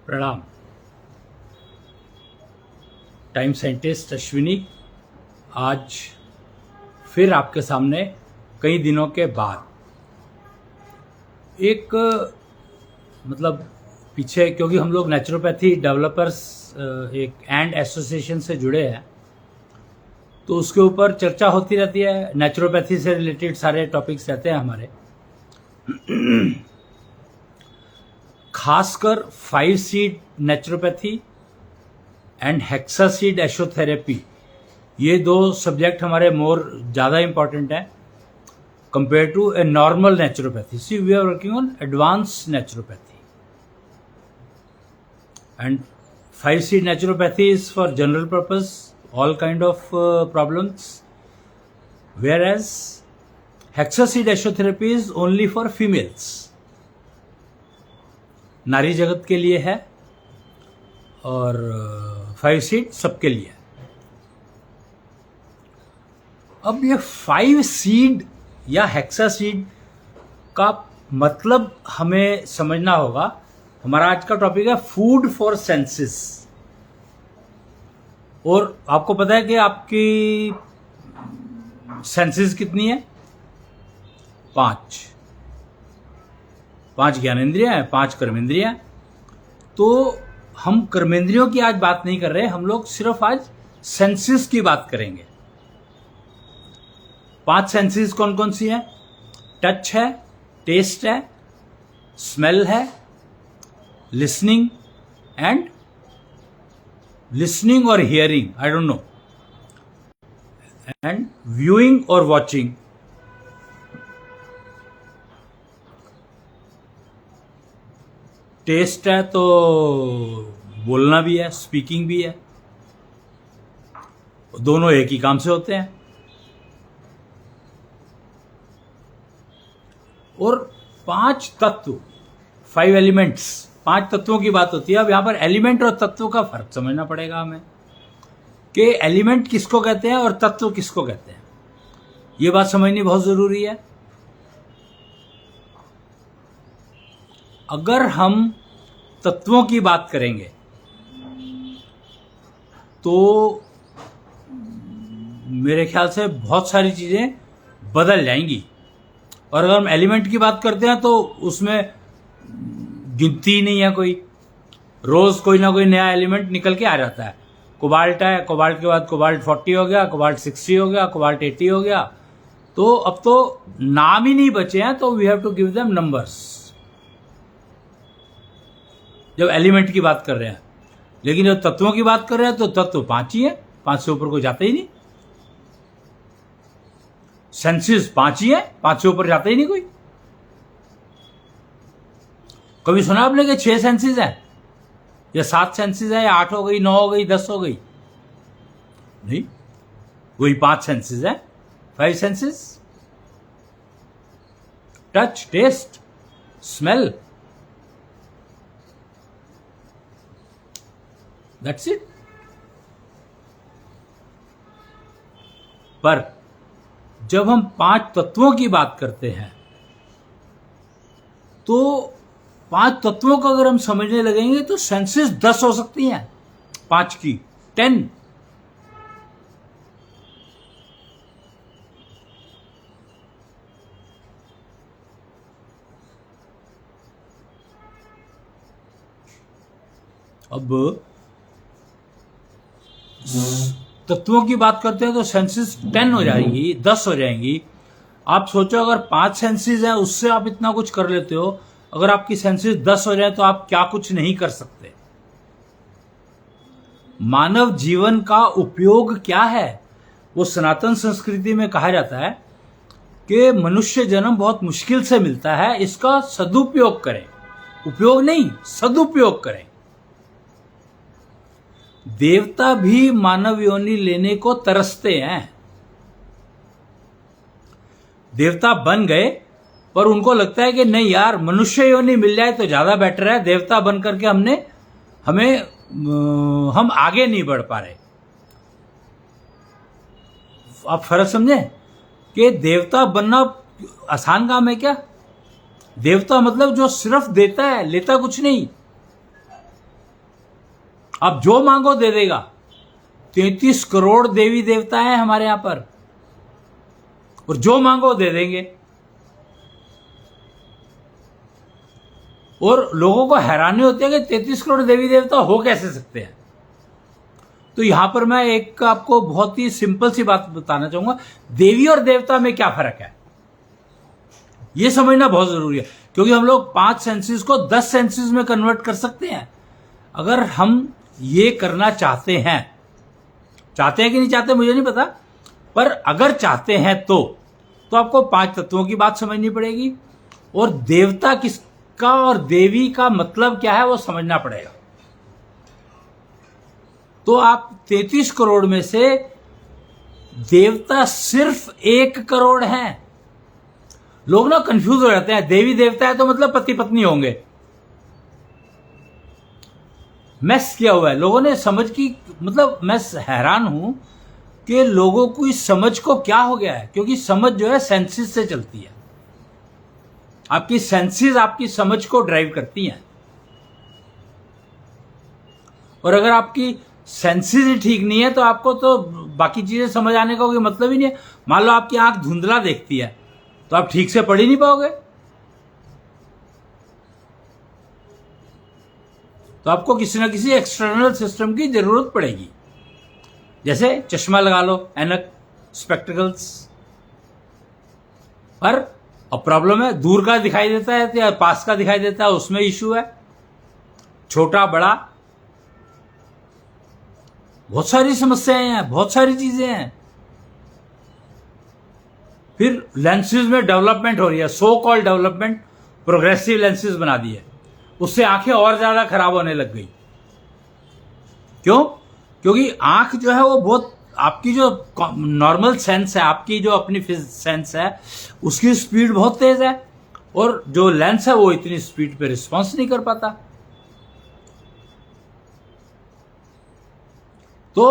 प्रणाम। Time scientist Ashwini आज फिर आपके सामने कई दिनों के बाद एक मतलब पीछे, क्योंकि हम लोग नेचुरोपैथी डेवलपर्स एक एंड एसोसिएशन से जुड़े हैं, तो उसके ऊपर चर्चा होती रहती है। नेचुरोपैथी से रिलेटेड सारे टॉपिक्स रहते हैं हमारे, खासकर 5 seed naturopathy and hexa seed ashotherapy, ये दो सब्जेक्ट हमारे मोर ज़्यादा इंपॉर्टेंट है compare to a normal naturopathy. See we are working on advance naturopathy and 5 seed naturopathy is for general purpose, all kind of problems, whereas hexa seed ashotherapy is only for females, नारी जगत के लिए है, और 5 seed सबके लिए है। अब ये 5 सीड या हेक्सा सीड का मतलब हमें समझना होगा। हमारा आज का टॉपिक है फूड फॉर सेंसेस, और आपको पता है कि आपकी सेंसेस कितनी है? 5 ज्ञानेंद्रियां हैं, 5 कर्मेंद्रियां हैं। तो हम कर्मेंद्रियों की आज बात नहीं कर रहे, हम लोग सिर्फ आज सेंसेस की बात करेंगे। 5 सेंसेस कौन कौन सी हैं? टच है, टेस्ट है, स्मेल है, लिसनिंग और hearing, I don't know, and viewing और watching। टेस्ट है तो बोलना भी है, स्पीकिंग भी है, दोनों एक ही काम से होते हैं। और 5 तत्व, 5 एलिमेंट्स, 5 तत्वों की बात होती है। अब यहां पर एलिमेंट और तत्वों का फर्क समझना पड़ेगा हमें कि एलिमेंट किसको कहते हैं और तत्व किसको कहते हैं। ये बात समझनी बहुत जरूरी है। अगर हम तत्वों की बात करेंगे तो मेरे ख्याल से बहुत सारी चीजें बदल जाएंगी, और अगर हम एलिमेंट की बात करते हैं तो उसमें गिनती ही नहीं है कोई। रोज कोई ना कोई नया एलिमेंट निकल के आ जाता है। कोबाल्ट है, कोबाल्ट के बाद कोबाल्ट 40 हो गया, कोबाल्ट 60 हो गया, कोबाल्ट 80 हो गया। तो अब तो नाम ही नहीं बचे हैं, तो we have to give them numbers जब एलिमेंट की बात कर रहे हैं। लेकिन जब तत्वों की बात कर रहे हैं तो तत्व 5 ही है, 5 से ऊपर कोई जाता ही नहीं। सेंसेस 5 ही है, 5 से ऊपर जाता ही नहीं कोई। कभी सुना आपने कि 6 सेंसेस है या 7 सेंसेस है या 8 हो गई, 9 हो गई, 10 हो गई? नहीं, वही 5 सेंसेस है, 5 senses. Touch, taste, smell, that's it. पर जब हम 5 तत्वों की बात करते हैं तो 5 तत्वों को अगर हम समझने लगेंगे तो सेंसेस 10 हो सकती हैं, 5 की 10। अब तत्वों की बात करते हैं तो सेंसेस 10 हो जाएंगी, 10 हो जाएंगी। आप सोचो अगर 5 सेंसेस है उससे आप इतना कुछ कर लेते हो, अगर आपकी सेंसेस 10 हो जाए तो आप क्या कुछ नहीं कर सकते। मानव जीवन का उपयोग क्या है? वो सनातन संस्कृति में कहा जाता है कि मनुष्य जन्म बहुत मुश्किल से मिलता है, इसका सदुपयोग करें। उपयोग नहीं, सदुपयोग करें। देवता भी मानव योनि लेने को तरसते हैं। देवता बन गए पर उनको लगता है कि नहीं यार, मनुष्य योनि मिल जाए तो ज्यादा बेटर है। देवता बन करके हम आगे नहीं बढ़ पा रहे। आप फर्क समझे कि देवता बनना आसान काम है क्या? देवता मतलब जो सिर्फ देता है, लेता कुछ नहीं। आप जो मांगो दे देगा। 33 करोड़ देवी देवता हैं हमारे यहां पर, और जो मांगो दे देंगे। और लोगों को हैरानी होती है कि 33 करोड़ देवी देवता हो कैसे सकते हैं। तो यहां पर मैं एक आपको बहुत ही सिंपल सी बात बताना चाहूंगा, देवी और देवता में क्या फर्क है, यह समझना बहुत जरूरी है। क्योंकि हम लोग 5 सेंसेस को 10 सेंसेस में कन्वर्ट कर सकते हैं, अगर हम ये करना चाहते हैं। चाहते हैं कि नहीं चाहते मुझे नहीं पता, पर अगर चाहते हैं तो आपको 5 तत्वों की बात समझनी पड़ेगी, और देवता किसका और देवी का मतलब क्या है वो समझना पड़ेगा। तो आप 33 करोड़ में से देवता सिर्फ 1 करोड़ हैं। लोग ना कंफ्यूज हो जाते हैं, देवी देवता है तो मतलब पति पत्नी होंगे। मैस किया हुआ है लोगों ने समझ की, मतलब मैं हैरान हूं कि लोगों को इस समझ को क्या हो गया है। क्योंकि समझ जो है सेंसेस से चलती है, आपकी सेंसेस आपकी समझ को ड्राइव करती हैं। और अगर आपकी सेंसेस ही ठीक नहीं है तो आपको तो बाकी चीजें समझ आने का कोई मतलब ही नहीं है। मान लो आपकी आंख धुंधला देखती है तो आप ठीक से पढ़ ही नहीं पाओगे। तो आपको किसी ना किसी एक्सटर्नल सिस्टम की जरूरत पड़ेगी, जैसे चश्मा लगा लो, ऐनक, स्पेक्टिकल्स। पर अब प्रॉब्लम है, दूर का दिखाई देता है या पास का दिखाई देता है, उसमें इश्यू है। छोटा बड़ा बहुत सारी समस्याएं हैं, बहुत सारी चीजें हैं। फिर लेंसेज में डेवलपमेंट हो रही है, सो कॉल डेवलपमेंट, प्रोग्रेसिव लेंसेज बना दिए, उससे आंखें और ज्यादा खराब होने लग गई। क्यों? क्योंकि आंख जो है वो बहुत, आपकी जो नॉर्मल सेंस है, आपकी जो अपनी सेंस है, उसकी स्पीड बहुत तेज है, और जो लेंस है वो इतनी स्पीड पे रिस्पॉन्स नहीं कर पाता। तो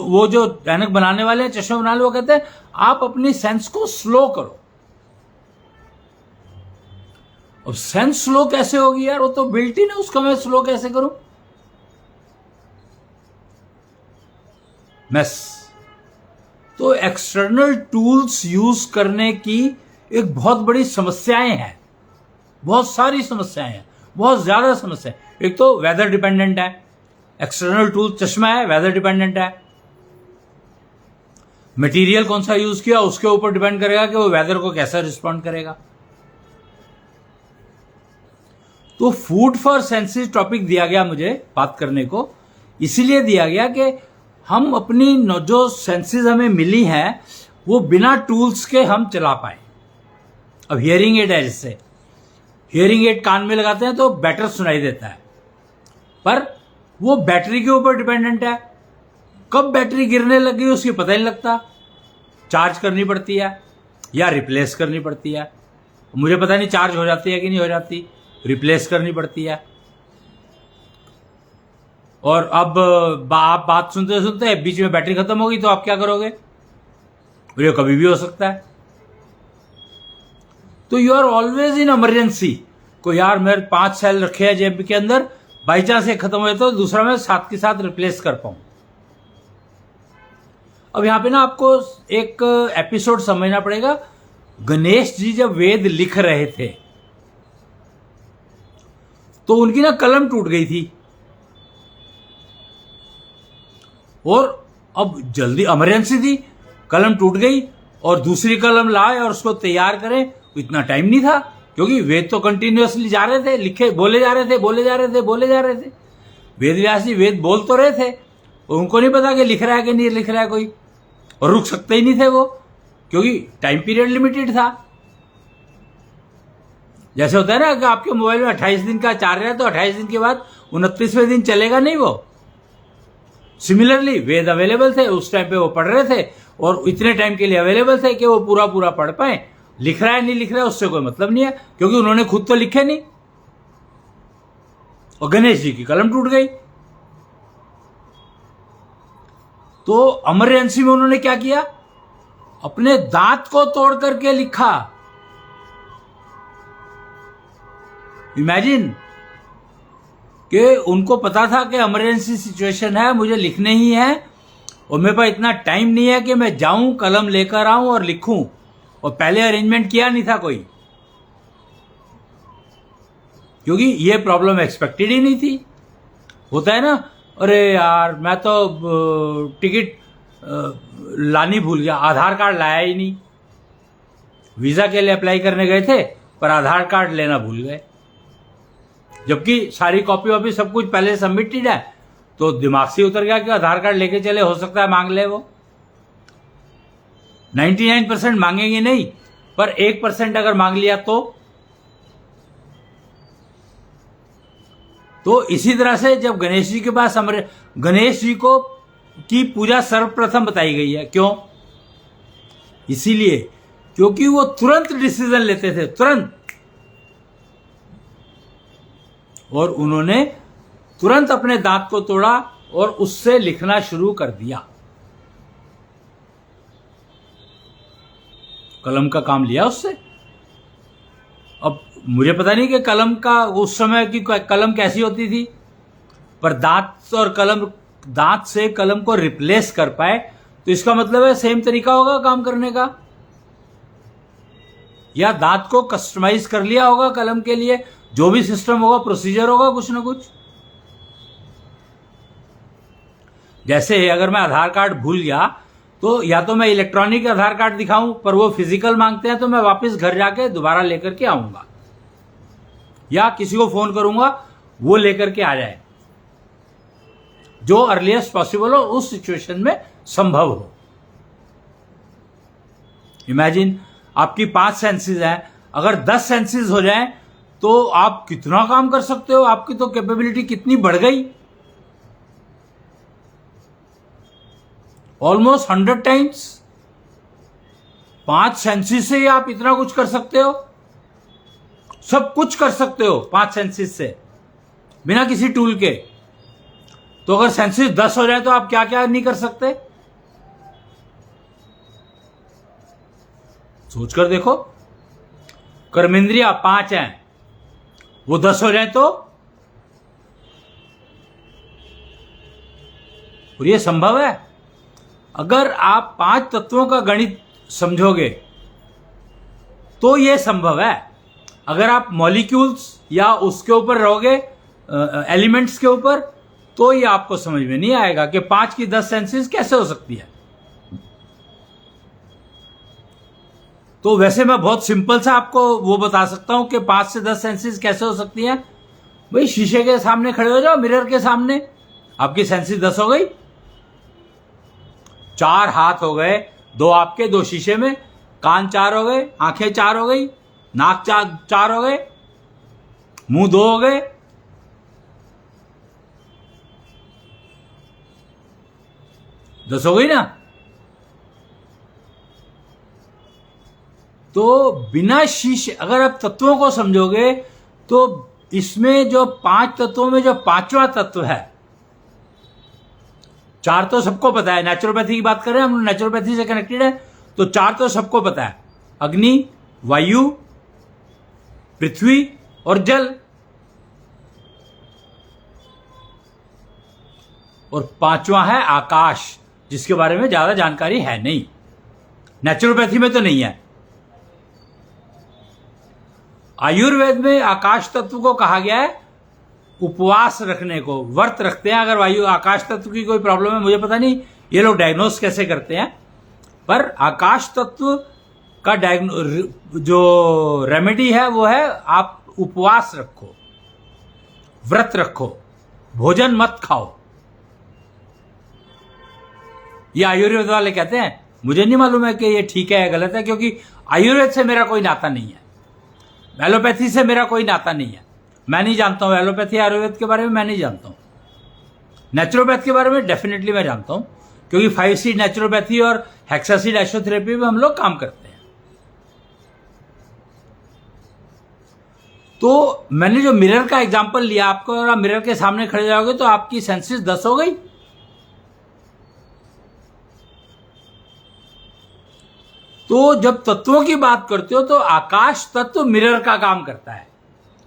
वो जो ऐनक बनाने वाले हैं, चश्मा बनाने वाले, वो कहते हैं आप अपनी सेंस को स्लो करो। अब सेंस स्लो कैसे होगी यार, वो तो बिल्ट इन है, उसका मैं स्लो कैसे करूं? मैस। तो एक्सटर्नल टूल्स यूज करने की एक बहुत बड़ी समस्याएं हैं, बहुत सारी समस्याएं हैं, बहुत ज्यादा समस्या है। एक तो वेदर डिपेंडेंट है, एक्सटर्नल टूल चश्मा है, वेदर डिपेंडेंट है। मटेरियल कौन सा यूज किया उसके ऊपर डिपेंड करेगा कि वो वेदर को कैसा रिस्पॉन्ड करेगा। तो फूड फॉर सेंसेस टॉपिक दिया गया मुझे बात करने को, इसीलिए दिया गया कि हम अपनी जो सेंसेस हमें मिली हैं वो बिना टूल्स के हम चला पाए। अब हियरिंग एड है, जैसे हियरिंग एड कान में लगाते हैं तो बेटर सुनाई देता है, पर वो बैटरी के ऊपर डिपेंडेंट है। कब बैटरी गिरने लग गई उसकी पता ही नहीं लगता, चार्ज करनी पड़ती है या रिप्लेस करनी पड़ती है। मुझे पता नहीं चार्ज हो जाती है कि नहीं हो जाती, रिप्लेस करनी पड़ती है। और अब आप बात सुनते सुनते बीच में बैटरी खत्म होगी तो आप क्या करोगे? ये कभी भी हो सकता है। तो you are always in emergency. को यार मेरे 5 सेल रखे हैं जेब के अंदर, बाई चांस एक खत्म हो तो दूसरा मैं साथ के साथ रिप्लेस कर पाऊं। अब यहां पे ना आपको एक एपिसोड समझना पड़ेगा। गणेश जी जब वेद लिख रहे थे तो उनकी ना कलम टूट गई थी, और अब जल्दी इमरजेंसी थी, कलम टूट गई और दूसरी कलम लाए और उसको तैयार करें, इतना टाइम नहीं था। क्योंकि वेद तो कंटिन्यूअसली जा रहे थे, लिखे बोले जा रहे थे, बोले जा रहे थे, बोले जा रहे थे। वेद व्यास जी वेद बोल तो रहे थे, उनको नहीं पता कि लिख रहा है कि नहीं लिख रहा है कोई, और रुक सकते ही नहीं थे वो, क्योंकि टाइम पीरियड लिमिटेड था। जैसे होता है ना कि आपके मोबाइल में 28 दिन का चार्ज है तो 28 दिन के बाद 29वें दिन चलेगा नहीं वो। सिमिलरली वेद अवेलेबल थे उस टाइम पे, वो पढ़ रहे थे और इतने टाइम के लिए अवेलेबल थे कि वो पूरा पूरा पढ़ पाए। लिख रहा है नहीं लिख रहा है उससे कोई मतलब नहीं है, क्योंकि उन्होंने खुद तो लिखे नहीं। और गणेश जी की कलम टूट गई, तो इमरजेंसी में उन्होंने क्या किया? अपने दांत को तोड़ करके लिखा। इमेजिन, कि उनको पता था कि इमरजेंसी सिचुएशन है, मुझे लिखने ही है और मेरे पास इतना टाइम नहीं है कि मैं जाऊं कलम लेकर आऊं और लिखूं, और पहले अरेंजमेंट किया नहीं था कोई, क्योंकि ये प्रॉब्लम एक्सपेक्टेड ही नहीं थी। होता है ना, अरे यार मैं तो टिकट लानी भूल गया, आधार कार्ड लाया ही नहीं, वीजा के लिए अप्लाई करने गए थे पर आधार कार्ड लेना भूल गए, जबकि सारी कॉपी वॉपी सब कुछ पहले सबमिटेड है। तो दिमाग से उतर गया कि आधार कार्ड लेके चले, हो सकता है मांग ले वो। 99% मांगेंगे नहीं, पर 1% अगर मांग लिया तो इसी तरह से जब गणेश जी के पास गणेश जी को की पूजा सर्वप्रथम बताई गई है। क्यों? इसीलिए क्योंकि वो तुरंत डिसीजन लेते थे, तुरंत, और उन्होंने तुरंत अपने दांत को तोड़ा और उससे लिखना शुरू कर दिया, कलम का काम लिया उससे। अब मुझे पता नहीं कि कलम का उस समय की कलम कैसी होती थी, पर दांत से कलम को रिप्लेस कर पाए, तो इसका मतलब है सेम तरीका होगा काम करने का, या दांत को कस्टमाइज कर लिया होगा कलम के लिए, जो भी सिस्टम होगा, प्रोसीजर होगा कुछ ना कुछ। जैसे अगर मैं आधार कार्ड भूल गया तो या तो मैं इलेक्ट्रॉनिक आधार कार्ड दिखाऊं, पर वो फिजिकल मांगते हैं, तो मैं वापस घर जाके दोबारा लेकर के आऊंगा, या किसी को फोन करूंगा वो लेकर के आ जाए, जो अर्लीस्ट पॉसिबल हो, उस सिचुएशन में संभव हो। इमेजिन आपकी 5 सेंसेस हैं, अगर 10 सेंसेस हो जाएं तो आप कितना काम कर सकते हो, आपकी तो कैपेबिलिटी कितनी बढ़ गई, ऑलमोस्ट 100 टाइम्स। 5 सेंसेस से ही आप इतना कुछ कर सकते हो, सब कुछ कर सकते हो 5 सेंसेस से, बिना किसी टूल के। तो अगर सेंसेस 10 हो जाए तो आप क्या क्या नहीं कर सकते, सोचकर देखो। कर्मेंद्रिया 5 हैं, वो 10 हो जाए तो, और ये संभव है। अगर आप 5 तत्वों का गणित समझोगे तो ये संभव है। अगर आप मॉलिक्यूल्स या उसके ऊपर रहोगे, एलिमेंट्स के ऊपर, तो ये आपको समझ में नहीं आएगा कि 5 की 10 सेंसेस कैसे हो सकती है। तो वैसे मैं बहुत सिंपल सा आपको वो बता सकता हूं कि 5 से 10 सेंसेस कैसे हो सकती हैं। भाई शीशे के सामने खड़े हो जाओ, मिरर के सामने, आपकी सेंसेस 10 हो गई। 4 हाथ हो गए, 2 आपके, 2 शीशे में, कान 4 हो गए, आंखें 4 हो गई, नाक 4 हो गए, मुंह 2 हो गए, दस हो गई ना। तो बिना शीशे, अगर आप तत्वों को समझोगे तो इसमें जो 5 तत्वों में जो 5वां तत्व है, 4 तो सबको पता है, नेचुरोपैथी की बात कर रहे हैं हम, नेचुरोपैथी से कनेक्टेड है, तो 4 तो सबको पता है, अग्नि, वायु, पृथ्वी और जल। और 5वां है आकाश, जिसके बारे में ज्यादा जानकारी है नहीं, नेचुरोपैथी में तो नहीं है। आयुर्वेद में आकाश तत्व को कहा गया है उपवास रखने को, व्रत रखते हैं। अगर वायु आकाश तत्व की कोई प्रॉब्लम है, मुझे पता नहीं ये लोग डायग्नोस कैसे करते हैं, पर आकाश तत्व का जो रेमेडी है वो है आप उपवास रखो, व्रत रखो, भोजन मत खाओ। ये आयुर्वेद वाले कहते हैं, मुझे नहीं मालूम है कि ये ठीक है या गलत है, क्योंकि आयुर्वेद से मेरा कोई नाता नहीं है, एलोपैथी से मेरा कोई नाता नहीं है, मैं नहीं जानता हूं एलोपैथी आयुर्वेद के बारे में, मैं नहीं जानता हूं। नेचुरोपैथ के बारे में डेफिनेटली मैं जानता हूं, क्योंकि 5C नेचुरोपैथी और हेक्सासीड एस्ट्रोथेरेपी में हम लोग काम करते हैं। तो मैंने जो मिरर का एग्जांपल लिया आपको, अगर आप मिरर के सामने खड़े जाओगे तो आपकी सेंसेस 10 हो गई। तो जब तत्वों की बात करते हो तो आकाश तत्व मिरर का काम करता है,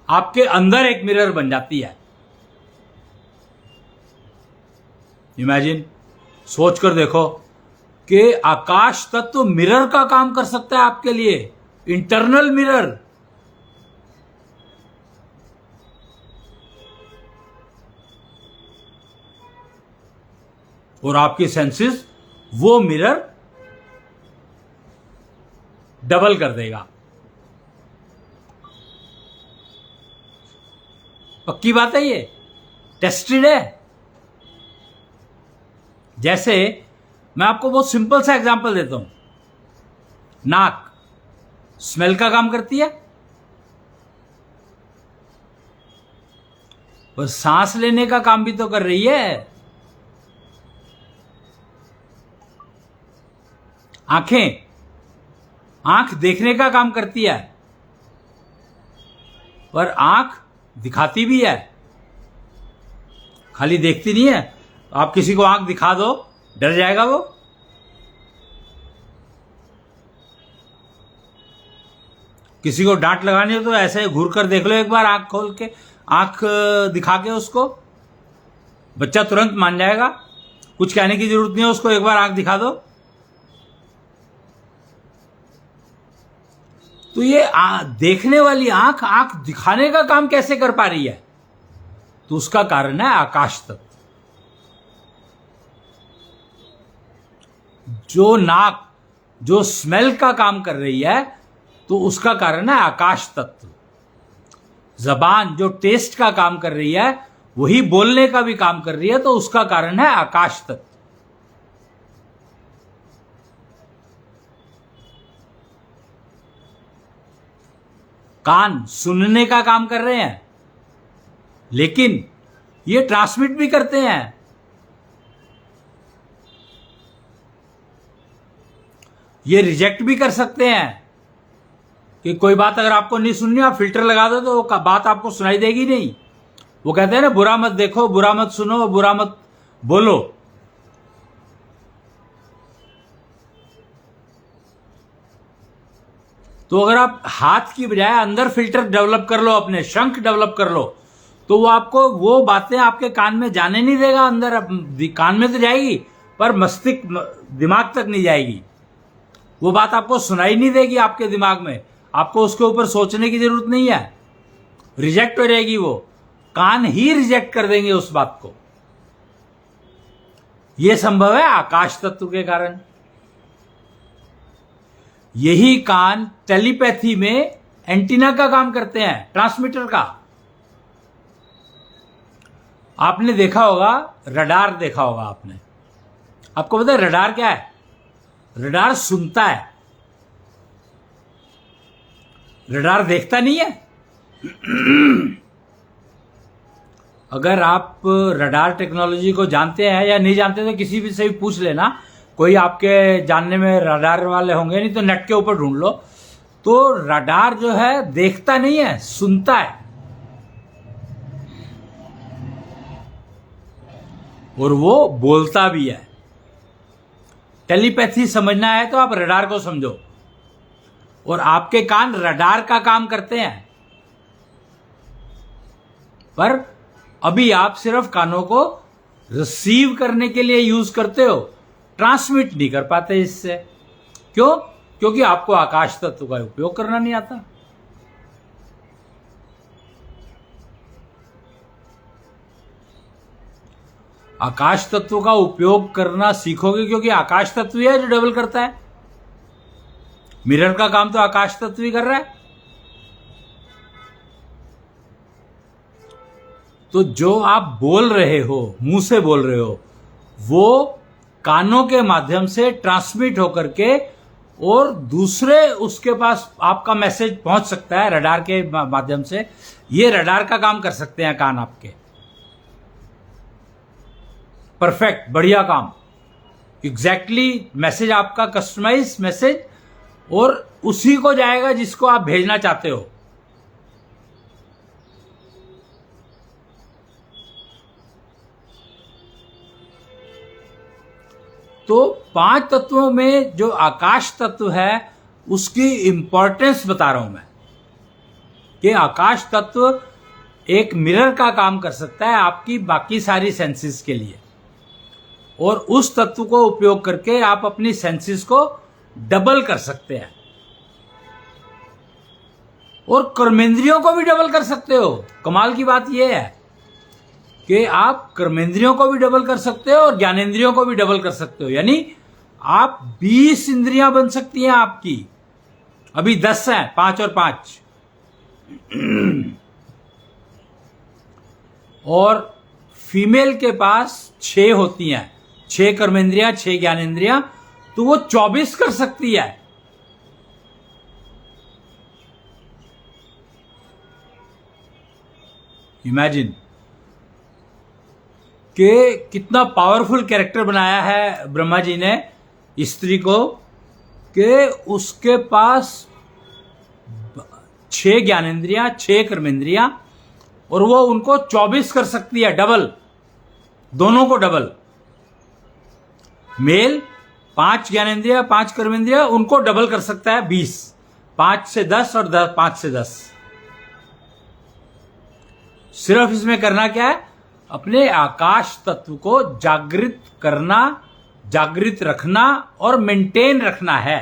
आपके अंदर एक मिरर बन जाती है। इमेजिन, सोच कर देखो कि आकाश तत्व मिरर का काम कर सकता है आपके लिए, इंटरनल मिरर। और आपकी सेंसेस वो मिरर डबल कर देगा। पक्की बात है, ये टेस्टेड है। जैसे मैं आपको बहुत सिंपल सा एग्जांपल देता हूं। नाक स्मेल का काम करती है, और सांस लेने का काम भी तो कर रही है। आंखें, आंख देखने का काम करती है, पर आंख दिखाती भी है, खाली देखती नहीं है। आप किसी को आंख दिखा दो, डर जाएगा वो। किसी को डांट लगानी हो तो ऐसे घूर कर देख लो एक बार, आंख खोल के, आंख दिखा के उसको, बच्चा तुरंत मान जाएगा। कुछ कहने की जरूरत नहीं है उसको, एक बार आंख दिखा दो। तो ये देखने वाली आंख आंख दिखाने का काम कैसे कर पा रही है? तो उसका कारण है आकाश तत्व। जो नाक जो स्मेल का काम कर रही है, तो उसका कारण है आकाश तत्व। जबान जो टेस्ट का काम कर रही है, वही बोलने का भी काम कर रही है, तो उसका कारण है आकाश तत्व। कान सुनने का काम कर रहे हैं, लेकिन ये ट्रांसमिट भी करते हैं। ये रिजेक्ट भी कर सकते हैं कि कोई बात अगर आपको नहीं सुननी, आप फिल्टर लगा दो तो वो बात आपको सुनाई देगी नहीं। वो कहते हैं ना, बुरा मत देखो, बुरा मत सुनो, बुरा मत बोलो। तो अगर आप हाथ की बजाय अंदर फिल्टर डेवलप कर लो, अपने शंख डेवलप कर लो, तो वो आपको वो बातें आपके कान में जाने नहीं देगा। अंदर कान में तो जाएगी, पर मस्तिष्क दिमाग तक नहीं जाएगी। वो बात आपको सुनाई नहीं देगी आपके दिमाग में, आपको उसके ऊपर सोचने की जरूरत नहीं है, रिजेक्ट हो जाएगी। वो कान ही रिजेक्ट कर देंगे उस बात को। यह संभव है आकाश तत्व के कारण। यही कान टेलीपैथी में एंटीना का काम करते हैं, ट्रांसमीटर का। आपने देखा होगा, रडार देखा होगा आपने। आपको पता है रडार क्या है? रडार सुनता है, रडार देखता नहीं है। अगर आप रडार टेक्नोलॉजी को जानते हैं या नहीं जानते तो किसी भी से भी पूछ लेना, कोई आपके जानने में रडार वाले होंगे, नहीं तो नेट के ऊपर ढूंढ लो। तो रडार जो है देखता नहीं है, सुनता है। और वो बोलता भी है। टेलीपैथी समझना है तो आप रडार को समझो, और आपके कान रडार का काम करते हैं। पर अभी आप सिर्फ कानों को रिसीव करने के लिए यूज करते हो, ट्रांसमिट नहीं कर पाते इससे। क्यों? क्योंकि आपको आकाश तत्व का उपयोग करना नहीं आता। आकाश तत्व का उपयोग करना सीखोगे, क्योंकि आकाश तत्व ही है जो डबल करता है। मिरर का काम तो आकाश तत्व ही कर रहा है। तो जो आप बोल रहे हो, मुंह से बोल रहे हो, वो कानों के माध्यम से ट्रांसमिट होकर के और दूसरे उसके पास आपका मैसेज पहुंच सकता है रडार के माध्यम से। ये रडार का काम कर सकते हैं कान आपके। परफेक्ट, बढ़िया काम, एग्जैक्टली मैसेज आपका कस्टमाइज मैसेज, और उसी को जाएगा जिसको आप भेजना चाहते हो। तो 5 तत्वों में जो आकाश तत्व है उसकी इंपॉर्टेंस बता रहा हूं मैं, कि आकाश तत्व एक मिरर का काम कर सकता है आपकी बाकी सारी सेंसेस के लिए। और उस तत्व को उपयोग करके आप अपनी सेंसेस को डबल कर सकते हैं और कर्मेंद्रियों को भी डबल कर सकते हो। कमाल की बात यह है कि आप कर्मेंद्रियों को भी डबल कर सकते हो और ज्ञानेंद्रियों को भी डबल कर सकते हो, यानी आप 20 इंद्रियां बन सकती हैं आपकी। अभी 10 हैं, 5 और 5 और फीमेल के पास 6 होती हैं, 6 कर्मेंद्रियां, 6 ज्ञानेंद्रियां, तो वो 24 कर सकती है। इमेजिन कि कितना पावरफुल कैरेक्टर बनाया है ब्रह्मा जी ने स्त्री को, कि उसके पास 6 ज्ञानेंद्रियां, 6 कर्मेंद्रियां, और वो उनको 24 कर सकती है, डबल, दोनों को डबल। मेल 5 ज्ञानेंद्रियां, 5 कर्मेंद्रियां, उनको डबल कर सकता है 20, 5 से 10 और 5 से 10। सिर्फ इसमें करना क्या है, अपने आकाश तत्व को जागृत करना, जागृत रखना और मेंटेन रखना है।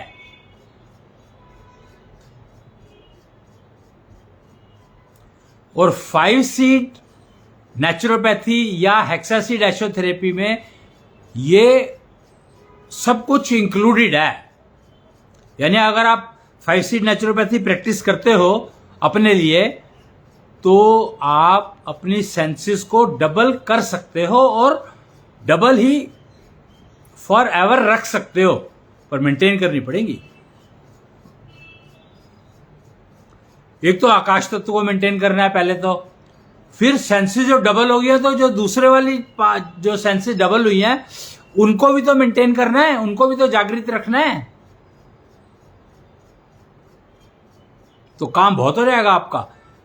और 5 सीड नेचुरोपैथी या हेक्सासीड एशोथेरेपी में ये सब कुछ इंक्लूडेड है। यानी अगर आप 5 सीड नेचुरोपैथी प्रैक्टिस करते हो अपने लिए, तो आप अपनी सेंसेस को डबल कर सकते हो और डबल ही फॉर एवर रख सकते हो, पर मेंटेन करनी पड़ेगी। एक तो आकाश तत्व को मेंटेन करना है पहले, तो फिर सेंसेस जो डबल हो गया, तो जो दूसरे वाली जो सेंसेस डबल हुई हैं उनको भी तो मेंटेन करना है, उनको भी तो जागृत रखना है। तो काम बहुत हो जाएगा आपका,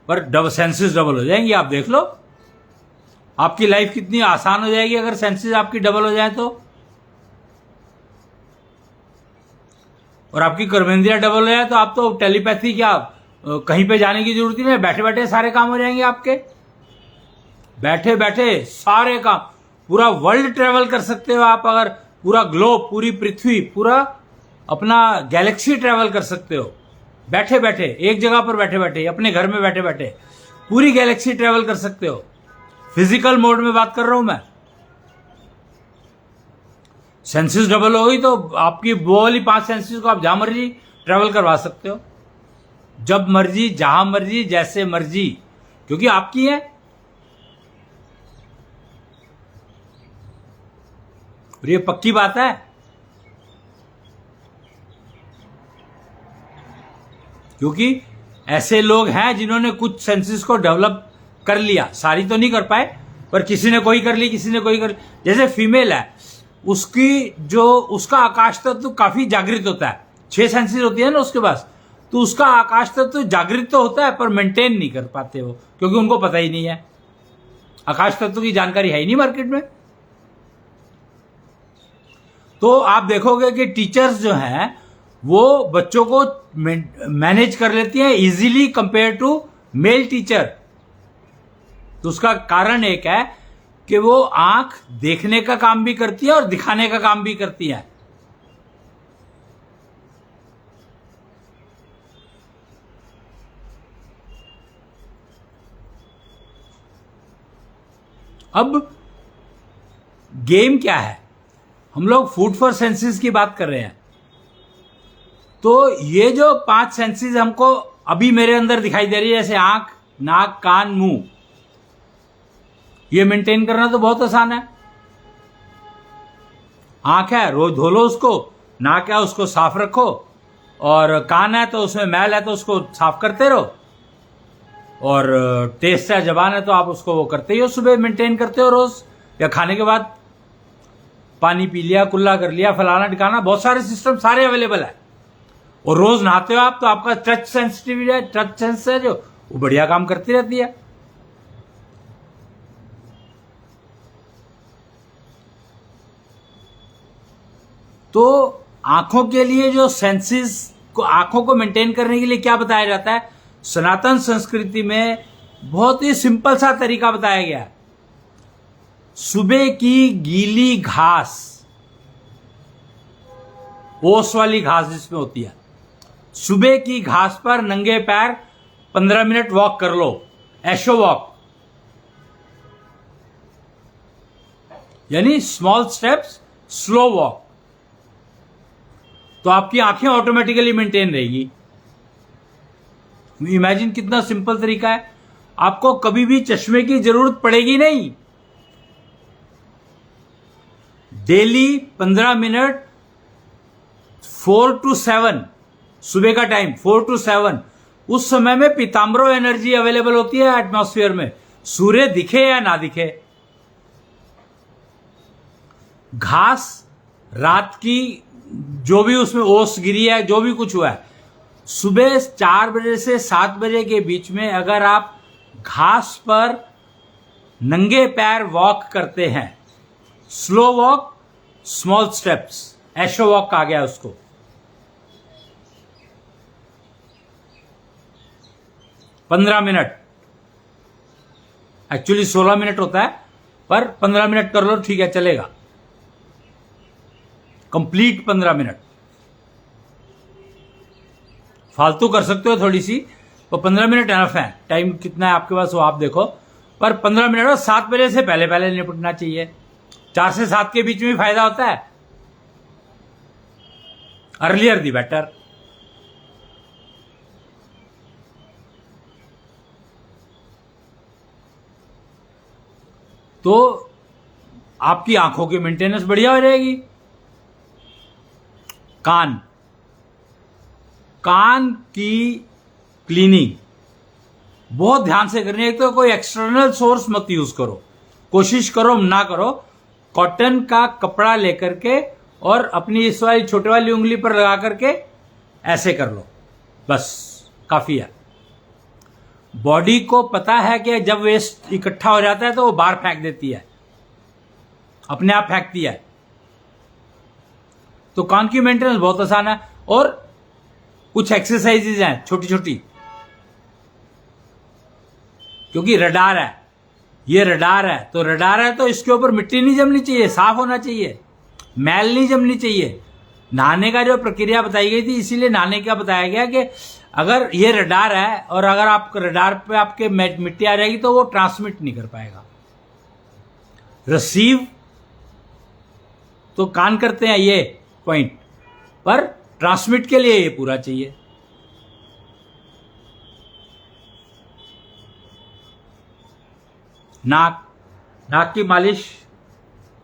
पर सेंसेस डबल हो जाएंगी। आप देख लो आपकी लाइफ कितनी आसान हो जाएगी अगर सेंसेस आपकी डबल हो जाए तो। और आपकी कर्मेंद्रियां डबल हो जाए तो आप तो टेलीपैथी क्या कहीं पे जाने की जरूरत ही नहीं, बैठे बैठे सारे काम हो जाएंगे आपके। बैठे बैठे सारे काम, पूरा वर्ल्ड ट्रेवल कर सकते हो आप। अगर पूरा ग्लोब, पूरी पृथ्वी, पूरा अपना गैलेक्सी ट्रेवल कर सकते हो बैठे बैठे, एक जगह पर बैठे बैठे, अपने घर में बैठे बैठे पूरी गैलेक्सी ट्रेवल कर सकते हो। फिजिकल मोड में बात कर रहा हूं मैं। सेंसेस डबल हो गई तो आपकी वो वाली 5 सेंसेस को आप जहां मर्जी ट्रेवल करवा सकते हो, जब मर्जी, जहां मर्जी, जैसे मर्जी, क्योंकि आपकी है। और ये पक्की बात है, क्योंकि ऐसे लोग हैं जिन्होंने कुछ सेंसेस को डेवलप कर लिया, सारी तो नहीं कर पाए, पर किसी ने कोई कर ली, किसी ने कोई कर ली। जैसे फीमेल है, उसका आकाश तत्व काफी जागृत होता है, 6 सेंसेस होती है ना उसके पास, तो उसका आकाश तत्व जागृत तो होता है पर मेंटेन नहीं कर पाते वो, क्योंकि उनको पता ही नहीं है, आकाश तत्व की जानकारी है ही नहीं मार्केट में। तो आप देखोगे कि टीचर्स जो हैं वो बच्चों को मैनेज कर लेती हैं easily compare to male teacher. तो उसका कारण एक है कि वो आंख देखने का काम भी करती है और दिखाने का काम भी करती है। अब गेम क्या है, हम लोग फूड फॉर सेंसेस की बात कर रहे हैं। तो ये जो 5 सेंसेस हमको अभी मेरे अंदर दिखाई दे रही है, जैसे आंख, नाक, कान, मुंह, ये मेंटेन करना तो बहुत आसान है। आंख है, रोज धो लो उसको, नाक है उसको साफ रखो, और कान है तो उसमें मैल है तो उसको साफ करते रहो, और टेस्ट है, जबान है, तो आप उसको वो करते ही हो, सुबह मेंटेन करते हो रोज, या खाने के बाद पानी पी लिया, कुल्ला कर लिया, फलाना टिकाना, बहुत सारे सिस्टम सारे अवेलेबल है। और रोज नहाते हो आप तो आपका टच सेंसिटिविटी है, टच सेंस है जो, वो बढ़िया काम करती रहती है। तो आंखों के लिए जो सेंसेस को, आंखों को मेंटेन करने के लिए क्या बताया जाता है, सनातन संस्कृति में बहुत ही सिंपल सा तरीका बताया गया है। सुबह की गीली घास, ओस वाली घास जिसमें होती है, सुबह की घास पर नंगे पैर 15 मिनट वॉक कर लो, एशो वॉक, यानी स्मॉल स्टेप्स, स्लो वॉक, तो आपकी आंखें ऑटोमेटिकली मेंटेन रहेगी। इमेजिन कितना सिंपल तरीका है, आपको कभी भी चश्मे की जरूरत पड़ेगी नहीं। डेली 15 मिनट 4 to 7, सुबह का टाइम 4 to 7, उस समय में पीताम्बरो एनर्जी अवेलेबल होती है एटमॉस्फेयर में, सूर्य दिखे या ना दिखे। घास रात की जो भी उसमें ओस गिरी है, जो भी कुछ हुआ है, सुबह 4 बजे से 7 बजे के बीच में अगर आप घास पर नंगे पैर वॉक करते हैं, स्लो वॉक, स्मॉल स्टेप्स, एशो वॉक आ गया उसको, पंद्रह मिनट, एक्चुअली 16 मिनट होता है, पर 15 मिनट कर लो, ठीक है, चलेगा। कंप्लीट 15 मिनट, फालतू कर सकते हो थोड़ी सी, तो 15 मिनट एनफ है। टाइम कितना है आपके पास वो आप देखो, पर 15 मिनट और 7 बजे से पहले पहले निपटना चाहिए। 4 से 7 के बीच में फायदा होता है, अर्लियर दी बेटर। तो आपकी आंखों की मेंटेनेंस बढ़िया हो जाएगी। कान की क्लीनिंग बहुत ध्यान से करनी है। एक तो कोई एक्सटर्नल सोर्स मत यूज करो, कोशिश करो ना करो, कॉटन का कपड़ा लेकर के और अपनी इस वाली छोटे वाली उंगली पर लगा करके ऐसे कर लो, बस काफी है। बॉडी को पता है कि जब वेस्ट इकट्ठा हो जाता है तो वो बाहर फेंक देती है, अपने आप फेंकती है। तो कान की मेंटेनेंस बहुत आसान है। और कुछ एक्सरसाइजेज हैं छोटी छोटी, क्योंकि रडार है, ये रडार है, तो रडार है तो इसके ऊपर मिट्टी नहीं जमनी चाहिए, साफ होना चाहिए, मैल नहीं जमनी चाहिए। नहाने का जो प्रक्रिया बताई गई थी, इसीलिए नहाने का बताया गया कि अगर ये रडार है और अगर आप रडार पे आपके मिट्टी आ जाएगी तो वो ट्रांसमिट नहीं कर पाएगा। रिसीव तो कान करते हैं ये पॉइंट, पर ट्रांसमिट के लिए ये पूरा चाहिए। नाक की मालिश,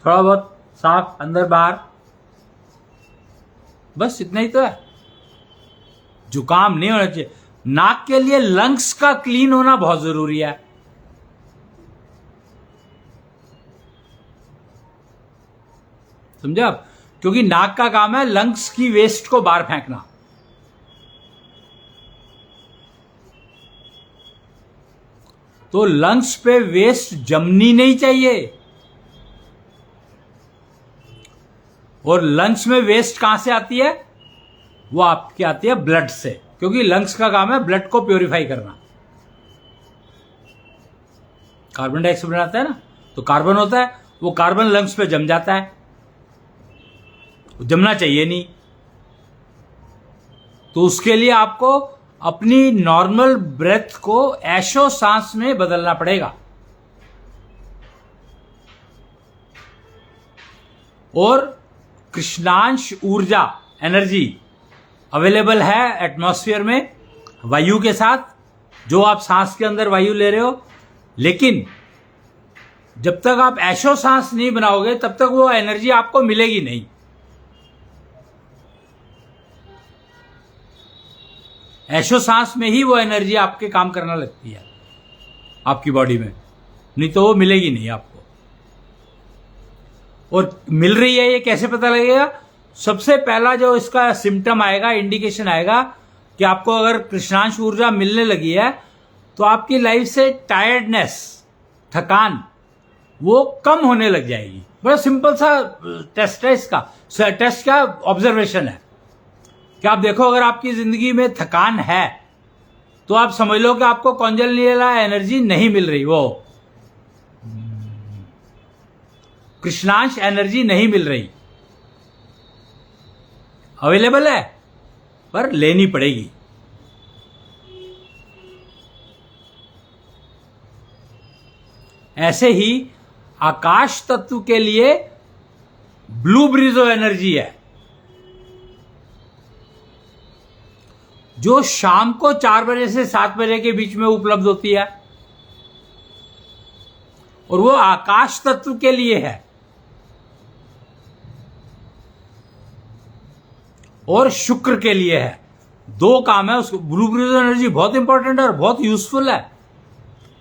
थोड़ा बहुत साफ अंदर बाहर, बस इतना ही तो है। जुकाम नहीं होना चाहिए। नाक के लिए लंग्स का क्लीन होना बहुत जरूरी है। समझे आप? क्योंकि नाक का काम है लंग्स की वेस्ट को बाहर फेंकना। तो लंग्स पे वेस्ट जमनी नहीं चाहिए। और लंग्स में वेस्ट कहां से आती है? वो आपकी आती है ब्लड से, क्योंकि लंग्स का काम है ब्लड को प्योरीफाई करना। कार्बन डाइऑक्साइड बनाता है ना, तो कार्बन होता है, वो कार्बन लंग्स पे जम जाता है, जमना चाहिए नहीं। तो उसके लिए आपको अपनी नॉर्मल ब्रेथ को ऐशो सांस में बदलना पड़ेगा। और कृष्णांश ऊर्जा, एनर्जी अवेलेबल है एटमॉस्फेयर में वायु के साथ, जो आप सांस के अंदर वायु ले रहे हो। लेकिन जब तक आप ऐशो सांस नहीं बनाओगे तब तक वो एनर्जी आपको मिलेगी नहीं। ऐशो सांस में ही वो एनर्जी आपके काम करना लगती है आपकी बॉडी में, नहीं तो वो मिलेगी नहीं आपको। और मिल रही है ये कैसे पता लगेगा? सबसे पहला जो इसका सिम्टम आएगा, इंडिकेशन आएगा कि आपको अगर कृष्णांश ऊर्जा मिलने लगी है तो आपकी लाइफ से टायर्डनेस, थकान, वो कम होने लग जाएगी। बड़ा सिंपल सा टेस्ट है इसका। टेस्ट का ऑब्जर्वेशन है कि आप देखो अगर आपकी जिंदगी में थकान है तो आप समझ लो कि आपको कॉन्जल एनर्जी नहीं मिल रही। वो कृष्णांश एनर्जी नहीं मिल रही, अवेलेबल है पर लेनी पड़ेगी। ऐसे ही आकाश तत्व के लिए ब्लू ब्रिजो एनर्जी है, जो शाम को 4 बजे से 7 बजे के बीच में उपलब्ध होती है, और वो आकाश तत्व के लिए है। और शुक्र के लिए है। 2 काम है उसको। ब्लू ब्रिजो एनर्जी बहुत इंपॉर्टेंट है और बहुत यूजफुल है,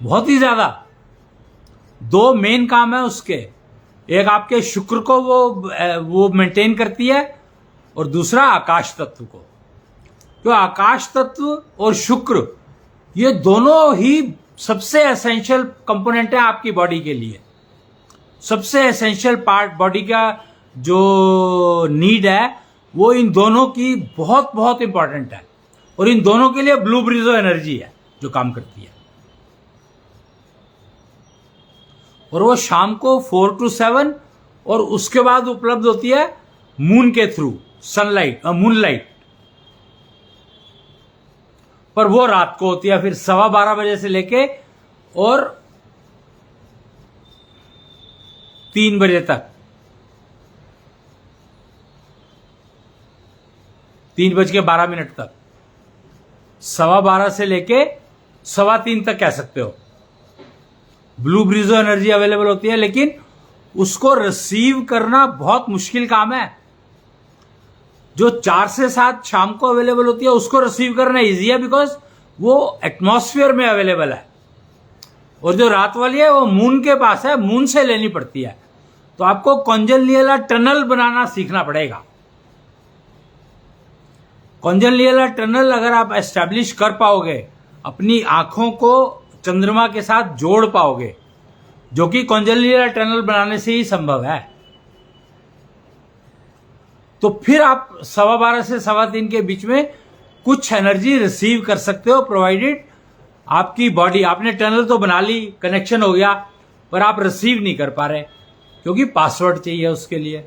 बहुत ही ज्यादा। 2 मेन काम है उसके। एक आपके शुक्र को वो मेंटेन करती है, और दूसरा आकाश तत्व को। तो आकाश तत्व और शुक्र ये दोनों ही सबसे एसेंशियल कंपोनेंट है आपकी बॉडी के लिए। सबसे एसेंशियल पार्ट बॉडी का जो नीड है वो इन दोनों की बहुत बहुत इंपॉर्टेंट है, और इन दोनों के लिए ब्लू ब्रिजो एनर्जी है जो काम करती है। और वो शाम को 4 to 7 और उसके बाद उपलब्ध होती है मून के थ्रू, सनलाइट मूनलाइट। पर वो रात को होती है फिर 12:15 बजे से लेके और 3 बजे तक, 3:12 तक, 12:15 से लेके 3:15 तक कह सकते हो ब्लू ब्रिजो एनर्जी अवेलेबल होती है। लेकिन उसको रिसीव करना बहुत मुश्किल काम है। जो 4 से 7 शाम को अवेलेबल होती है उसको रिसीव करना इजी है, बिकॉज वो एटमॉस्फेयर में अवेलेबल है। और जो रात वाली है वो मून के पास है, मून से लेनी पड़ती है। तो आपको कॉन्जनियला टनल बनाना सीखना पड़ेगा। कॉन्जनियला टनल अगर आप एस्टैब्लिश कर पाओगे, अपनी आंखों को चंद्रमा के साथ जोड़ पाओगे, जो कि कॉन्जनियला टनल बनाने से ही संभव है, तो फिर आप 12:15 से 3:15 के बीच में कुछ एनर्जी रिसीव कर सकते हो, प्रोवाइडेड आपकी बॉडी, आपने टनल तो बना ली, कनेक्शन हो गया, पर आप रिसीव नहीं कर पा रहे क्योंकि पासवर्ड चाहिए उसके लिए।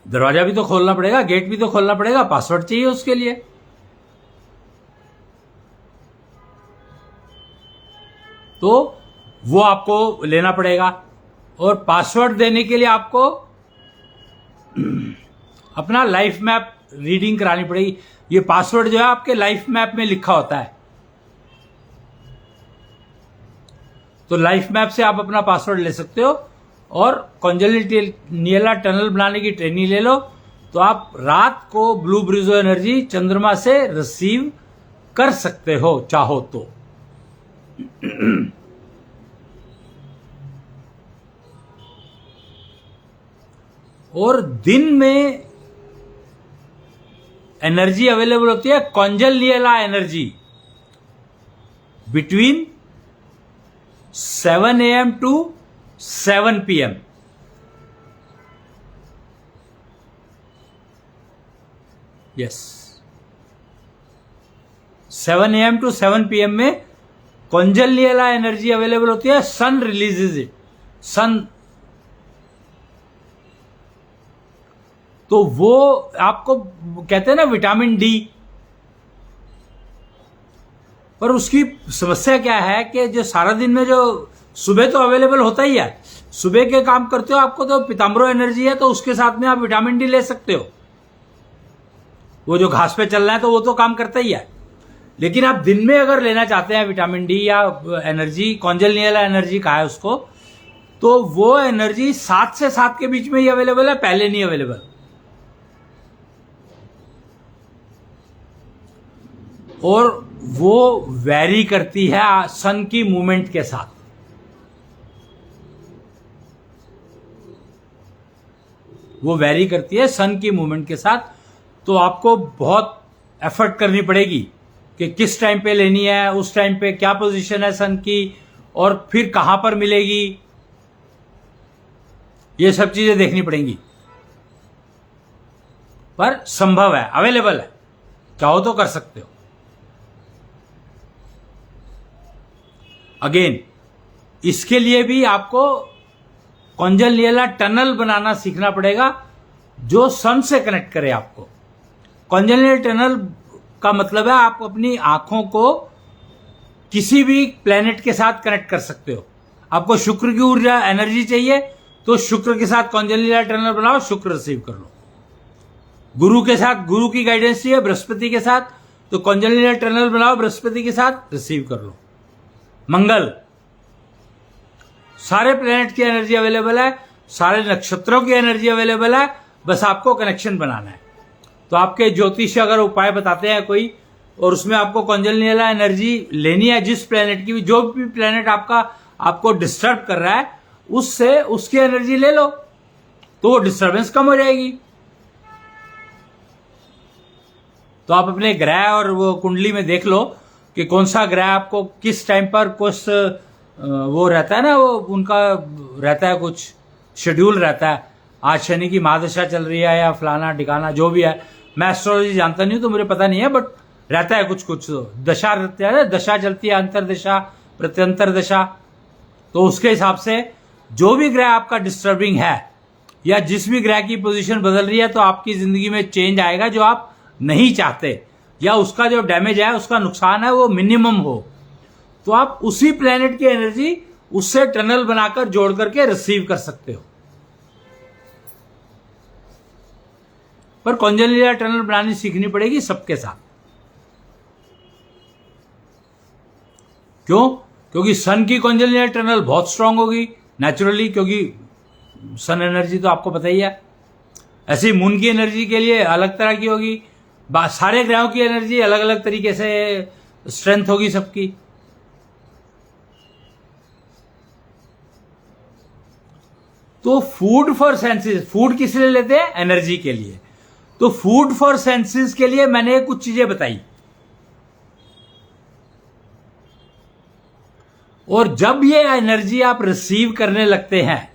दरवाजा भी तो खोलना पड़ेगा, गेट भी तो खोलना पड़ेगा, पासवर्ड चाहिए उसके लिए। तो वो आपको लेना पड़ेगा, और पासवर्ड देने के लिए आपको अपना लाइफ मैप रीडिंग करानी पड़ेगी। ये पासवर्ड जो है आपके लाइफ मैप में लिखा होता है, तो लाइफ मैप से आप अपना पासवर्ड ले सकते हो। और कॉन्जनियला टनल बनाने की ट्रेनिंग ले लो, तो आप रात को ब्लू ब्रिजो एनर्जी चंद्रमा से रिसीव कर सकते हो चाहो तो। और दिन में एनर्जी अवेलेबल होती है congenial energy between 7 AM to 7 PM। Yes, 7 AM to 7 PM में कॉन्जनियला एनर्जी अवेलेबल होती है। सन रिलीजेज इट, सन, तो वो आपको कहते हैं ना विटामिन डी। पर उसकी समस्या क्या है कि जो सारा दिन में जो सुबह तो अवेलेबल होता ही है, सुबह के काम करते हो, आपको तो पीताम्बरो एनर्जी है, तो उसके साथ में आप विटामिन डी ले सकते हो। वो जो घास पे चल रहा है तो वो तो काम करता ही है। लेकिन आप दिन में अगर लेना चाहते हैं विटामिन डी या एनर्जी, कॉन्जनियला एनर्जी कहा है उसको, तो वो एनर्जी 7 से 7 के बीच में ही अवेलेबल है, पहले नहीं अवेलेबल। और वो वैरी करती है सन की मूवमेंट के साथ। वो वैरी करती है सन की मूवमेंट के साथ, तो आपको बहुत एफर्ट करनी पड़ेगी कि किस टाइम पे लेनी है, उस टाइम पे क्या पोजीशन है सन की, और फिर कहां पर मिलेगी, ये सब चीजें देखनी पड़ेंगी। पर संभव है, अवेलेबल है, चाहो तो कर सकते हो। अगेन इसके लिए भी आपको कॉन्जनियल टनल बनाना सीखना पड़ेगा जो सन से कनेक्ट करे आपको। कॉन्जनियल टनल का मतलब है आप अपनी आंखों को किसी भी प्लेनेट के साथ कनेक्ट कर सकते हो। आपको शुक्र की ऊर्जा एनर्जी चाहिए तो शुक्र के साथ कॉन्जनियल टनल बनाओ, शुक्र रिसीव कर लो। गुरु के साथ गुरु की गाइडेंस चाहिए बृहस्पति के साथ तो कॉन्जनियल टनल बनाओ, बृहस्पति के साथ रिसीव कर लो। मंगल, सारे प्लेनेट की एनर्जी अवेलेबल है, सारे नक्षत्रों की एनर्जी अवेलेबल है, बस आपको कनेक्शन बनाना है। तो आपके ज्योतिष अगर उपाय बताते हैं कोई और उसमें आपको कॉन्जनियल एनर्जी लेनी है, जिस प्लेनेट की भी, जो भी प्लेनेट आपको डिस्टर्ब कर रहा है उससे उसकी एनर्जी ले लो तो वो डिस्टर्बेंस कम हो जाएगी। तो आप अपने ग्रह और वो कुंडली में देख लो कि कौन सा ग्रह आपको किस टाइम पर कुछ वो रहता है ना, वो उनका रहता है कुछ शेड्यूल रहता है। आज शनि की महादशा चल रही है या फलाना ठिकाना जो भी है, मैं एस्ट्रोलॉजी जानता नहीं हूं तो मुझे पता नहीं है, बट रहता है कुछ कुछ दशा रहती है, दशा चलती है, अंतरदशा प्रत्यंतर दशा। तो उसके हिसाब से जो भी ग्रह आपका डिस्टर्बिंग है या जिस भी ग्रह की पोजीशन बदल रही है तो आपकी जिंदगी में चेंज आएगा जो आप नहीं चाहते, या उसका जो डैमेज है, उसका नुकसान है वो मिनिमम हो। तो आप उसी प्लेनेट की एनर्जी उससे टनल बनाकर जोड़ करके रिसीव कर सकते हो। पर कॉन्जनियल टनल बनानी सीखनी पड़ेगी सबके साथ। क्यों? क्योंकि सन की कॉन्जनियल टनल बहुत स्ट्रांग होगी नेचुरली, क्योंकि सन एनर्जी तो आपको पता ही है। ऐसी मून की एनर्जी के लिए अलग तरह की होगी, सारे ग्रहों की एनर्जी अलग अलग तरीके से स्ट्रेंथ होगी सबकी। तो फूड फॉर सेंसेस, फूड किस लिए लेते हैं? एनर्जी के लिए। तो फूड फॉर सेंसेस के लिए मैंने कुछ चीजें बताई, और जब ये एनर्जी आप रिसीव करने लगते हैं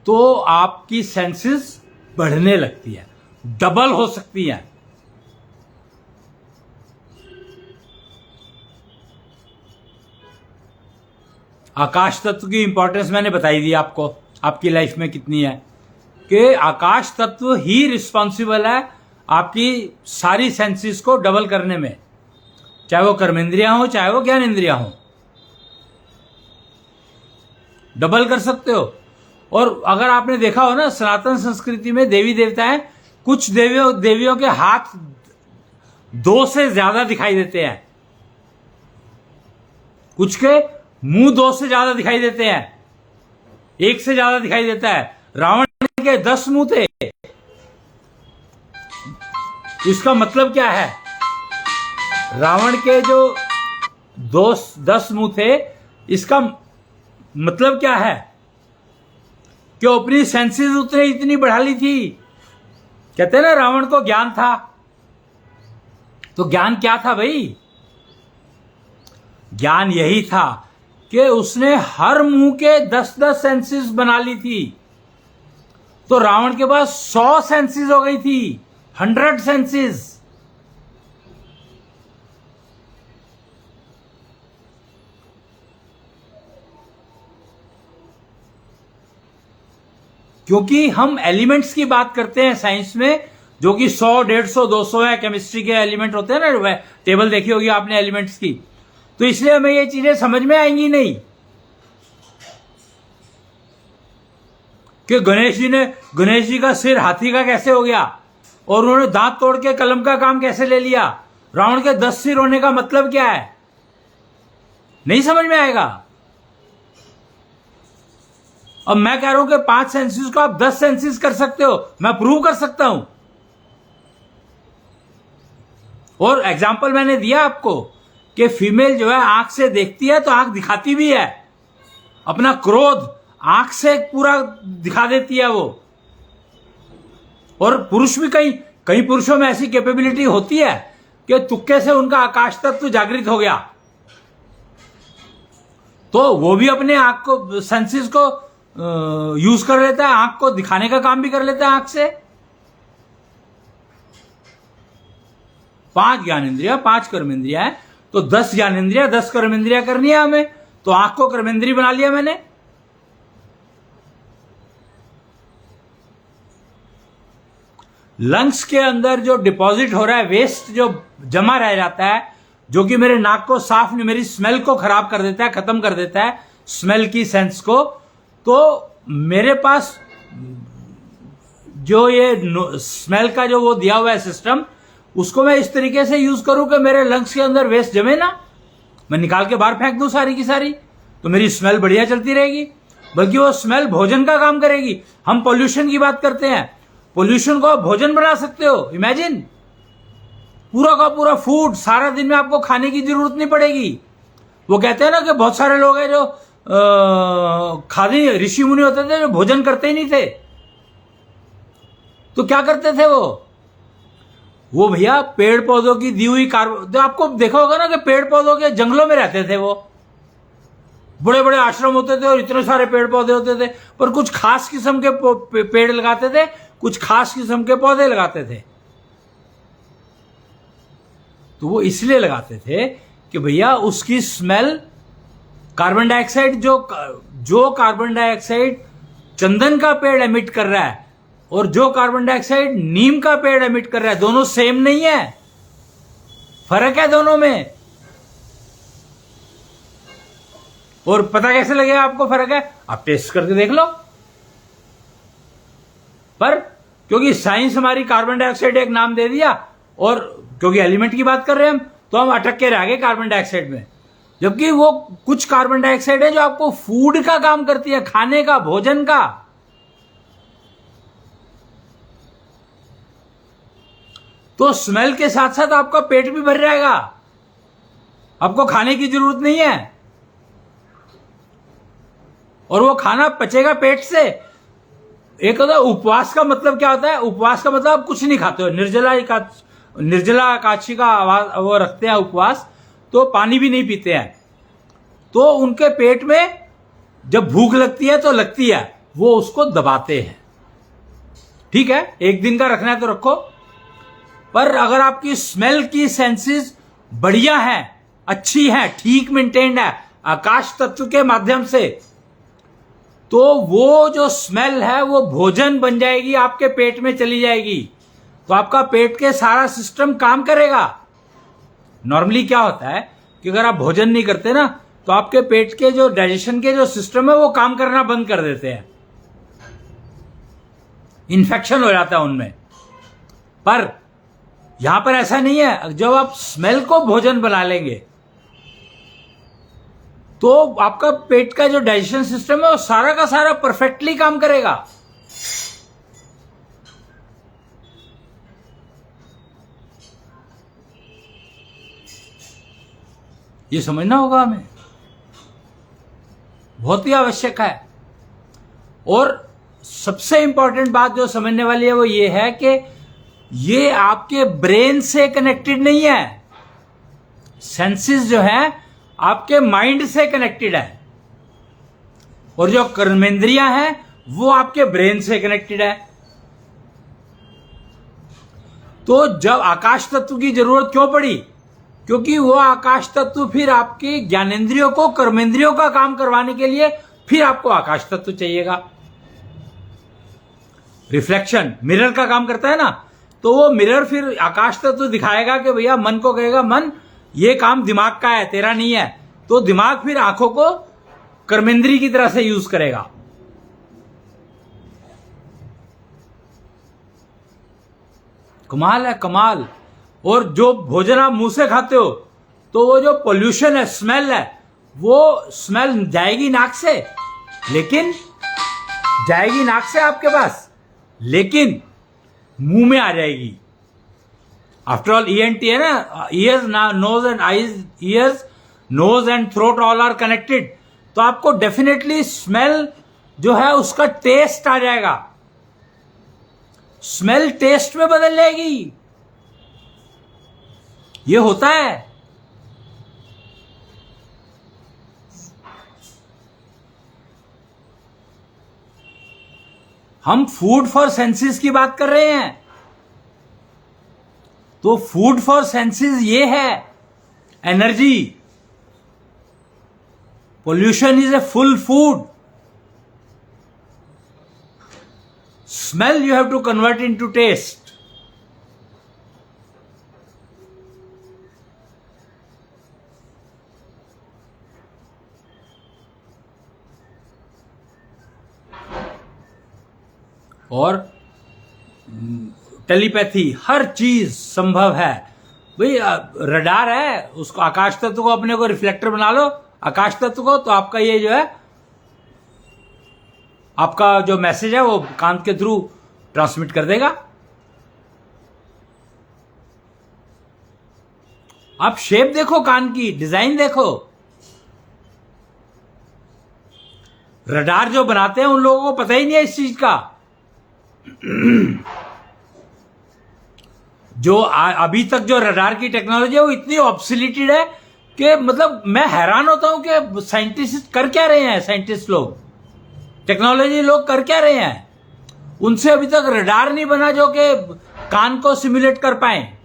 तो आपकी सेंसेस बढ़ने लगती है, डबल हो सकती है। आकाश तत्व की इंपॉर्टेंस मैंने बताई दी आपको, आपकी लाइफ में कितनी है, कि आकाश तत्व ही रिस्पॉन्सिबल है आपकी सारी सेंसेस को डबल करने में, चाहे वो कर्मेंद्रियां हो चाहे वो ज्ञान इंद्रियां हो, डबल कर सकते हो। और अगर आपने देखा हो ना, सनातन संस्कृति में देवी देवता है, कुछ देवियों के हाथ 2 से ज्यादा दिखाई देते हैं, कुछ के मुंह 2 से ज्यादा दिखाई देते हैं, 1 से ज्यादा दिखाई देता है। रावण के 10 मुंह थे, इसका मतलब क्या है? रावण के जो 10 मुंह थे, इसका मतलब क्या है? कि अपनी सेंसेस उसने इतनी बढ़ा ली थी। कहते हैं ना रावण को ज्ञान था, तो ज्ञान क्या था भाई? ज्ञान यही था कि उसने हर मुंह के 10-10 सेंसेस बना ली थी। तो रावण के पास 100 सेंसेस हो गई थी, 100 सेंसेस। क्योंकि हम एलिमेंट्स की बात करते हैं साइंस में, जो कि 100, 150, 200 है, केमिस्ट्री के एलिमेंट होते हैं ना, टेबल देखी होगी आपने एलिमेंट्स की। तो इसलिए हमें ये चीजें समझ में आएंगी नहीं कि गणेश जी का सिर हाथी का कैसे हो गया, और उन्होंने दांत तोड़ के कलम का काम कैसे ले लिया। रावण के 10 सिर होने का मतलब क्या है? नहीं समझ में आएगा। अब मैं कह रहा हूं कि 5 सेंसेस को आप 10 सेंसेस कर सकते हो, मैं प्रूव कर सकता हूं। और एग्जाम्पल मैंने दिया आपको कि फीमेल जो है आंख से देखती है तो आंख दिखाती भी है, अपना क्रोध आंख से पूरा दिखा देती है वो। और पुरुष भी कई पुरुषों में ऐसी कैपेबिलिटी होती है कि तुक्के से उनका आकाश तत्व जागृत हो गया, तो वो भी अपने आंख को, सेंसेस को यूज कर लेता है, आंख को दिखाने का काम भी कर लेता है आंख से। 5 ज्ञान इंद्रिया, 5 कर्म इंद्रिया है, तो 10 ज्ञानेंद्रिया 10 कर्मेंद्रिया करनी है हमें, तो आंख को कर्मेंद्री बना लिया मैंने। लंग्स के अंदर जो डिपॉजिट हो रहा है, वेस्ट जो जमा रह जाता है, जो कि मेरे नाक को साफ नहीं, मेरी स्मेल को खराब कर देता है, खत्म कर देता है स्मेल की सेंस को, तो मेरे पास जो ये स्मेल का जो वो दिया हुआ है सिस्टम, उसको मैं इस तरीके से यूज करूं कि मेरे लंग्स के अंदर वेस्ट जमे ना, मैं निकाल के बाहर फेंक दूं सारी की सारी, तो मेरी स्मेल बढ़िया चलती रहेगी। बल्कि वो स्मेल भोजन का काम करेगी। हम पोल्यूशन की बात करते हैं, पोल्यूशन को आप भोजन बना सकते हो। इमेजिन, पूरा का पूरा फूड, सारा दिन में आपको खाने की जरूरत नहीं पड़ेगी। वो कहते हैं ना कि बहुत सारे लोग हैं जो खादी ऋषि मुनि होते थे जो भोजन करते ही नहीं थे, तो क्या करते थे वो भैया पेड़ पौधों की दी हुई कार्बन, तो आपको देखा होगा ना कि पेड़ पौधों के जंगलों में रहते थे, वो बड़े बड़े आश्रम होते थे और इतने सारे पेड़ पौधे होते थे, पर कुछ खास किस्म के पेड़ लगाते थे, कुछ खास किस्म के पौधे लगाते थे। तो वो इसलिए लगाते थे कि भैया उसकी स्मेल, कार्बन डाइऑक्साइड, जो कार्बन डाइऑक्साइड चंदन का पेड़ एमिट कर रहा है और जो कार्बन डाइऑक्साइड नीम का पेड़ एमिट कर रहा है, दोनों सेम नहीं है, फर्क है दोनों में। और पता कैसे लगेगा आपको फर्क है? आप टेस्ट करके देख लो। पर क्योंकि साइंस हमारी कार्बन डाइऑक्साइड एक नाम दे दिया, और क्योंकि एलिमेंट की बात कर रहे हैं हम, तो हम अटक के रह गए कार्बन डाइऑक्साइड में। जबकि वो कुछ कार्बन डाइऑक्साइड है जो आपको फूड का काम करती है, खाने का, भोजन का। तो स्मेल के साथ साथ आपका पेट भी भर जाएगा, आपको खाने की जरूरत नहीं है, और वो खाना पचेगा पेट से। एक होता है उपवास का मतलब क्या होता है? उपवास का मतलब आप कुछ नहीं खाते हो, निर्जला एकादशी का वो रखते हैं उपवास, तो पानी भी नहीं पीते हैं, तो उनके पेट में जब भूख लगती है तो लगती है, वो उसको दबाते हैं। ठीक है, एक दिन का रखना है तो रखो, पर अगर आपकी स्मेल की सेंसेस बढ़िया है, अच्छी है, ठीक मेंटेन्ड है आकाश तत्व के माध्यम से, तो वो जो स्मेल है वो भोजन बन जाएगी, आपके पेट में चली जाएगी, तो आपका पेट के सारा सिस्टम काम करेगा। नॉर्मली क्या होता है कि अगर आप भोजन नहीं करते ना, तो आपके पेट के जो डाइजेशन के जो सिस्टम है वो काम करना बंद कर देते हैं, इन्फेक्शन हो जाता है उनमें। पर यहां पर ऐसा नहीं है, जब आप स्मेल को भोजन बना लेंगे तो आपका पेट का जो डाइजेशन सिस्टम है वो सारा का सारा परफेक्टली काम करेगा। ये समझना होगा हमें, बहुत ही आवश्यक है। और सबसे इंपॉर्टेंट बात जो समझने वाली है वो ये है कि ये आपके ब्रेन से कनेक्टेड नहीं है, सेंसेस जो है आपके माइंड से कनेक्टेड है, और जो कर्मेंद्रियां हैं वो आपके ब्रेन से कनेक्टेड है। तो जब आकाश तत्व की जरूरत क्यों पड़ी? क्योंकि वो आकाश तत्व फिर आपके ज्ञानेंद्रियों को कर्मेंद्रियों का काम करवाने के लिए फिर आपको आकाश तत्व चाहिएगा। रिफ्लेक्शन मिरर का काम करता है ना, तो वो मिरर फिर आकाश तत्व दिखाएगा कि भैया मन को कहेगा, मन ये काम दिमाग का है, तेरा नहीं है, तो दिमाग फिर आंखों को कर्मेंद्री की तरह से यूज करेगा। कमाल है, कमाल। और जो भोजन आप मुंह से खाते हो, तो वो जो पोल्यूशन है, स्मेल है, वो स्मेल जाएगी नाक से, लेकिन जाएगी नाक से आपके पास, लेकिन मुंह में आ जाएगी। आफ्टर ऑल ENT है ना, ears, nose and eyes, ears, nose and throat all are connected, तो आपको डेफिनेटली स्मेल जो है उसका टेस्ट आ जाएगा, स्मेल टेस्ट में बदल जाएगी। ये होता है। हम फूड फॉर सेंसेस की बात कर रहे हैं, तो फूड फॉर सेंसेस ये है, energy. Pollution is a full food. Smell you have to convert into taste. और टेलीपैथी, हर चीज संभव है भाई। रडार है, उसको आकाश तत्व को अपने को रिफ्लेक्टर बना लो, आकाश तत्व को, तो आपका ये जो है, आपका जो मैसेज है वो कान के थ्रू ट्रांसमिट कर देगा। आप शेप देखो, कान की डिजाइन देखो। रडार जो बनाते हैं उन लोगों को पता ही नहीं है इस चीज का। जो अभी तक जो रडार की टेक्नोलॉजी है वो इतनी ऑब्सोलीटेड है कि मतलब मैं हैरान होता हूं कि साइंटिस्ट कर क्या रहे हैं, साइंटिस्ट लोग, टेक्नोलॉजी लोग कर क्या रहे हैं। उनसे अभी तक रडार नहीं बना जो कि कान को सिमुलेट कर पाए।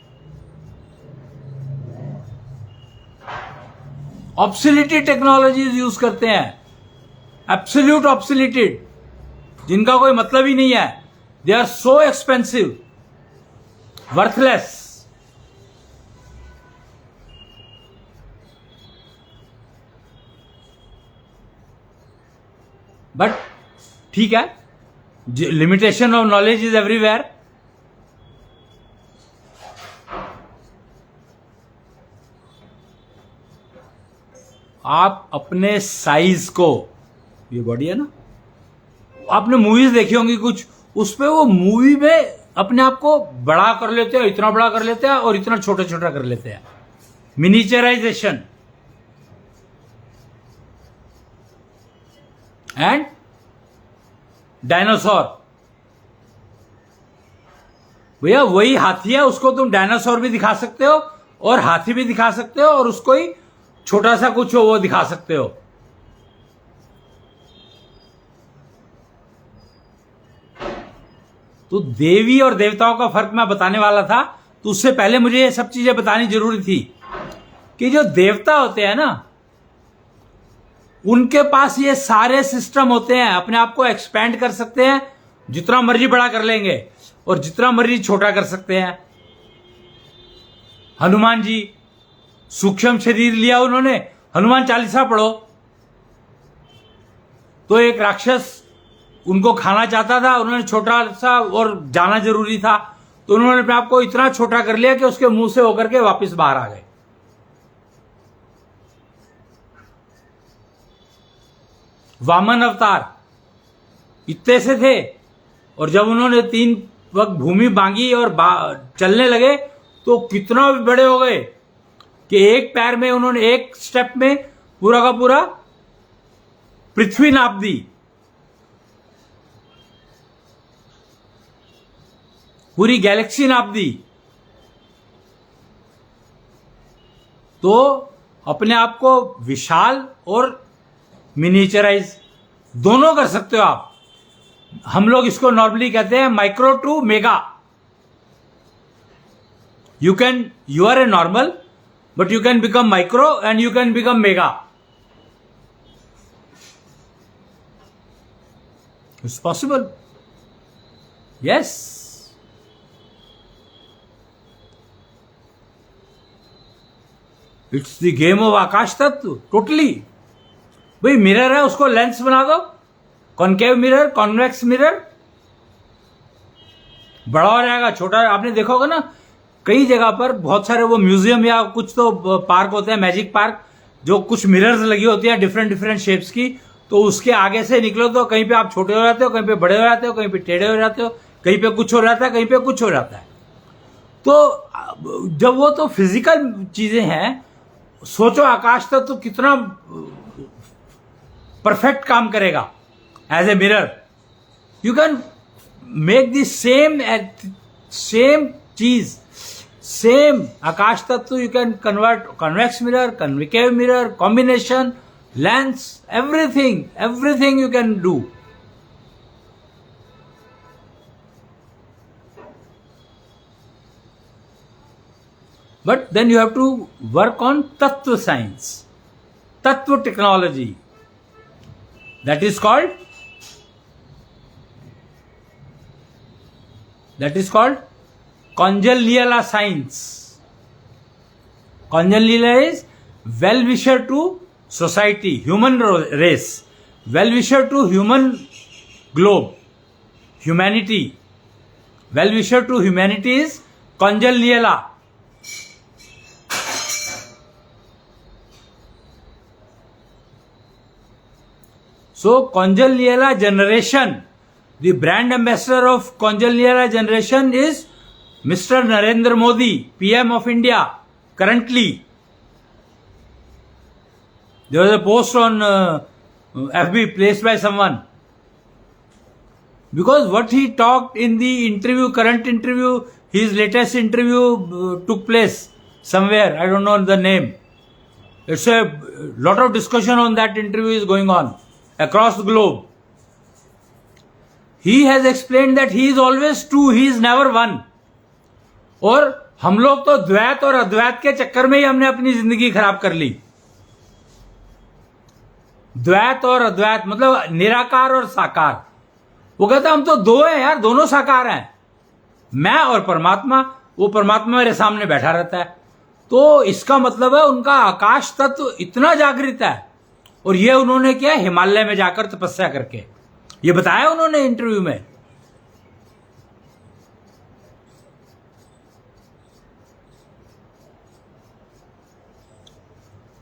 ऑब्सोलीटेड टेक्नोलॉजी यूज करते हैं, एब्सोल्यूट ऑब्सोलीटेड, जिनका कोई मतलब ही नहीं है। They are so expensive, worthless. But ठीक है, limitation of knowledge is everywhere. आप अपने साइज को, ये बॉडी है ना, आपने मूवीज देखी होंगी कुछ, उस पे वो मूवी में अपने आप को बड़ा कर लेते हैं, इतना बड़ा कर लेते हैं और इतना छोटा छोटा कर लेते हैं, मिनिचराइजेशन। एंड डायनासोर, भैया वही हाथी है, उसको तुम डायनासोर भी दिखा सकते हो और हाथी भी दिखा सकते हो और उसको ही छोटा सा कुछ हो वो दिखा सकते हो। तो देवी और देवताओं का फर्क मैं बताने वाला था, तो उससे पहले मुझे ये सब चीजें बतानी जरूरी थी कि जो देवता होते हैं ना, उनके पास ये सारे सिस्टम होते हैं, अपने आप को एक्सपैंड कर सकते हैं, जितना मर्जी बड़ा कर लेंगे और जितना मर्जी छोटा कर सकते हैं। हनुमान जी, सूक्ष्म शरीर लिया उन्होंने, हनुमान चालीसा पढ़ो, तो एक राक्षस उनको खाना चाहता था, उन्होंने छोटा सा, और जाना जरूरी था, तो उन्होंने अपने आप को इतना छोटा कर लिया कि उसके मुंह से होकर के वापस बाहर आ गए। वामन अवतार इतने से थे, और जब उन्होंने 3 वक्त भूमि मांगी और चलने लगे तो कितना भी बड़े हो गए कि एक पैर में उन्होंने, एक स्टेप में पूरा का पूरा पृथ्वी नाप दी, पूरी गैलेक्सी नाप दी। तो अपने आप को विशाल और मिनिचराइज दोनों कर सकते हो आप। हम लोग इसको नॉर्मली कहते हैं micro to mega. You are a normal, but you can become micro and you can become mega. It's possible, yes. It's the game of akash tattva, totally. भाई मिरर है, उसको लेंस बना दो, कॉनकेव मिरर, कॉन्वेक्स मिरर, बड़ा हो जाएगा, छोटा। आपने देखा होगा ना, कई जगह पर बहुत सारे वो म्यूजियम या कुछ तो पार्क होते हैं, मैजिक पार्क, जो कुछ मिरर्स लगी होती है डिफरेंट डिफरेंट शेप्स की, तो उसके आगे से निकलो तो कहीं पे आप छोटे हो जाते हो, कहीं पे बड़े हो जाते हो, कहीं पे टेढ़े हो जाते हो, कहीं पे कुछ हो जाता है, कहीं पे कुछ हो जाता है। तो जब वो तो फिजिकल चीजें हैं, सोचो आकाश तक तो कितना परफेक्ट काम करेगा as a mirror. You can make the same चीज, same akash tattva you can convert, convex mirror, concave mirror, combination, lens, everything you can do. but then you have to work on Tattva science, Tattva technology. That is called Konjal Leela science. Konjal Leela is well-wisher to society, human race, well-wisher to human globe, humanity. Well-wisher to humanity is Konjal Leela. So Konjal Leela generation, the brand ambassador of Konjal Leela generation is Mr. Narendra Modi, PM of India, currently. There was a post on FB placed by someone. Because what he talked in the interview, current interview, his latest interview took place somewhere, I don't know the name. It's a lot of discussion on that interview is going on across the globe. He has explained that he is always two, he is never one. और हम लोग तो द्वैत और अद्वैत के चक्कर में ही हमने अपनी जिंदगी खराब कर ली. द्वैत और अद्वैत मतलब निराकार और साकार. वो कहता हम तो दो हैं यार, दोनों साकार हैं, मैं और परमात्मा. वो परमात्मा मेरे सामने बैठा रहता है. तो इसका मतलब है उनका आकाश तत्व इतना जागृत है. और ये उन्होंने किया हिमालय में जाकर तपस्या करके. ये बताया उन्होंने इंटरव्यू में.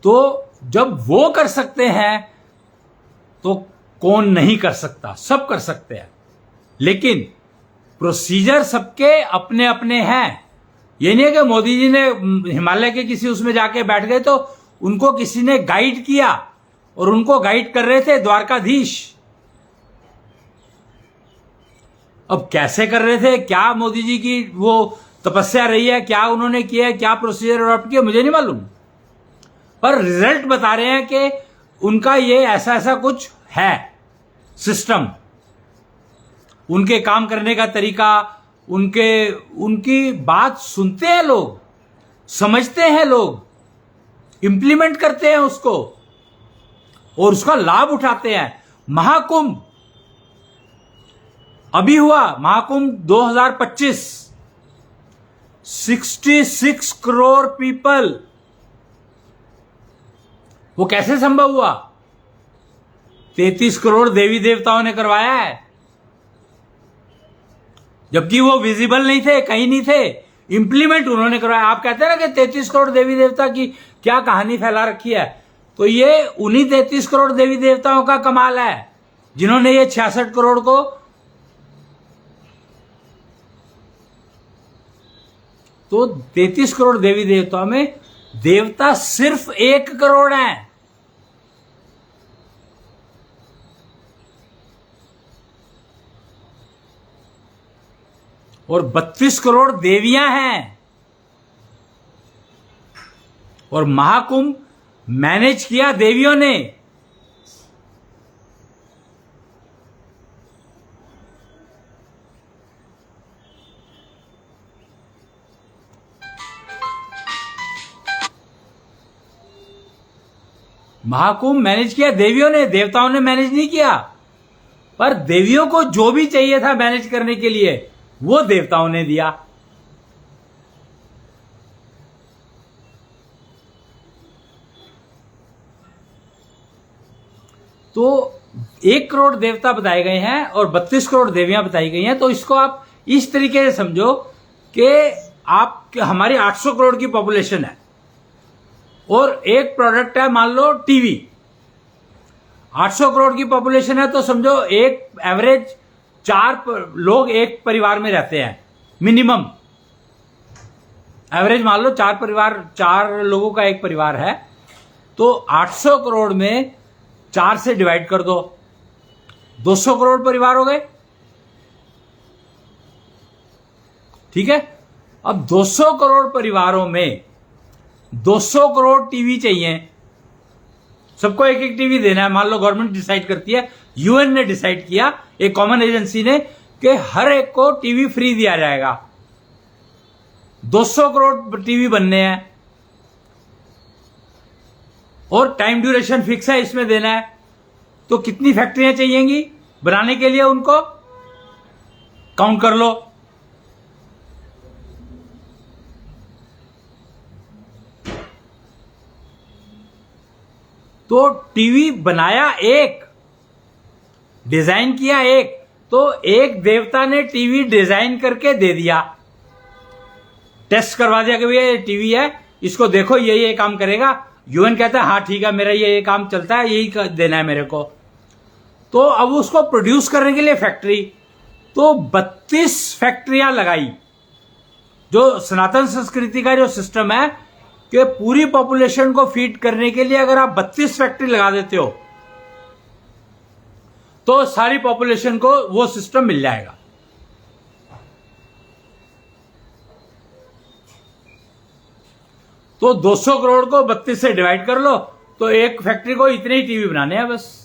तो जब वो कर सकते हैं तो कौन नहीं कर सकता? सब कर सकते हैं. लेकिन प्रोसीजर सबके अपने अपने हैं. ये नहीं है कि मोदी जी ने हिमालय के किसी उसमें जाके बैठ गए तो उनको किसी ने गाइड किया और उनको गाइड कर रहे थे द्वारकाधीश. अब कैसे कर रहे थे, क्या मोदी जी की वो तपस्या रही है, क्या उन्होंने किया है, क्या प्रोसीजर अडॉप्ट किया, मुझे नहीं मालूम. पर रिजल्ट बता रहे हैं कि उनका ये ऐसा ऐसा कुछ है सिस्टम. उनके काम करने का तरीका, उनकी बात सुनते हैं लोग, समझते हैं लोग, इंप्लीमेंट करते हैं उसको और उसका लाभ उठाते हैं. महाकुंभ अभी हुआ, महाकुंभ 2025, 66 करोड़ पीपल. वो कैसे संभव हुआ? 33 करोड़ देवी देवताओं ने करवाया है. जबकि वो विजिबल नहीं थे, कहीं नहीं थे, इंप्लीमेंट उन्होंने करवाया. आप कहते हैं ना कि 33 करोड़ देवी देवता की क्या कहानी फैला रखी है, तो ये उन्हीं 33 करोड़ देवी देवताओं का कमाल है जिन्होंने ये 66 करोड़ को तो 33 करोड़ देवी देवताओं में देवता सिर्फ 1 करोड़ हैं. और 32 करोड़ देवियां हैं. और महाकुंभ मैनेज किया देवियों ने. महाकुंभ मैनेज किया देवियों ने, देवताओं ने मैनेज नहीं किया. पर देवियों को जो भी चाहिए था मैनेज करने के लिए वो देवताओं ने दिया. तो 1 करोड़ देवता बताए गए हैं और 32 करोड़ देवियां बताई गई हैं. तो इसको आप इस तरीके से समझो कि आप हमारी 800 करोड़ की पॉपुलेशन है और एक प्रोडक्ट है मान लो टीवी. 800 करोड़ की पॉपुलेशन है तो समझो एक एवरेज 4 लोग एक परिवार में रहते हैं मिनिमम. एवरेज मान लो 4 लोगों का एक परिवार है. तो 800 करोड़ में 4 से डिवाइड कर दो, 200 करोड़ परिवार हो गए. ठीक है. अब 200 करोड़ परिवारों में 200 करोड़ टीवी चाहिए. सबको एक एक टीवी देना है. मान लो गवर्नमेंट डिसाइड करती है, यूएन ने डिसाइड किया, एक कॉमन एजेंसी ने, कि हर एक को टीवी फ्री दिया जाएगा. 200 करोड़ टीवी बनने हैं और टाइम ड्यूरेशन फिक्स है इसमें देना है, तो कितनी फैक्ट्रियां चाहिएंगी बनाने के लिए, उनको काउंट कर लो। तो टीवी बनाया एक, डिजाइन किया एक, तो एक देवता ने टीवी डिजाइन करके दे दिया, टेस्ट करवा दिया कि भैया ये टीवी है, इसको देखो ये काम करेगा। यूएन कहता है हाँ ठीक है, मेरा ये काम चलता है, यही देना है मेरे को। तो अब उसको प्रोड्यूस करने के लिए फैक्ट्री, तो 32 फैक्ट्रियां लगाई। जो सनातन संस्कृति का जो सिस्टम है कि पूरी पॉपुलेशन को फीड करने के लिए अगर आप 32 फैक्ट्री लगा देते हो तो सारी पॉपुलेशन को वो सिस्टम मिल जाएगा। तो 200 करोड़ को 32 से डिवाइड कर लो, तो एक फैक्ट्री को इतने ही टीवी बनाने हैं बस।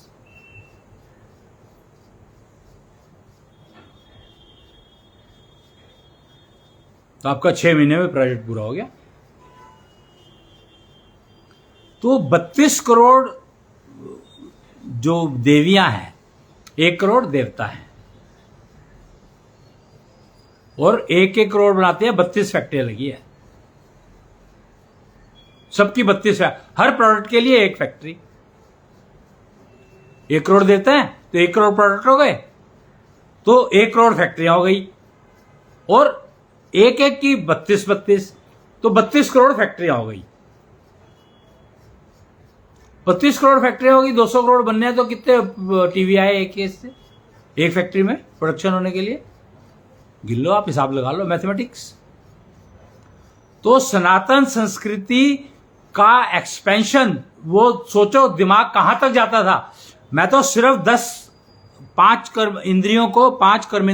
तो आपका 6 महीने में प्रोजेक्ट पूरा हो गया। तो 32 करोड़ जो देवियां हैं, 1 करोड़ देवता हैं, और 1-1 करोड़ बनाते हैं, 32 फैक्ट्रियां लगी है, सबकी 32 है, हर प्रोडक्ट के लिए एक फैक्ट्री। 1 करोड़ देते हैं तो 1 करोड़ प्रोडक्ट हो गए, तो 1 करोड़ फैक्ट्रियां हो गई, और एक एक की 32, तो 32 करोड़ फैक्ट्रियां हो गई। 32 करोड़ फैक्ट्रियां होगी, 200 करोड़ बनने हैं, तो कितने टीवी आए एक केस से, एक फैक्ट्री में प्रोडक्शन होने के लिए? गिन लो, आप हिसाब लगा लो, मैथमेटिक्स। तो सनातन संस्कृति का एक्सपेंशन, वो सोचो दिमाग कहां तक जाता था। मैं तो सिर्फ 5 कर्म इंद्रियों को, 5 कर्म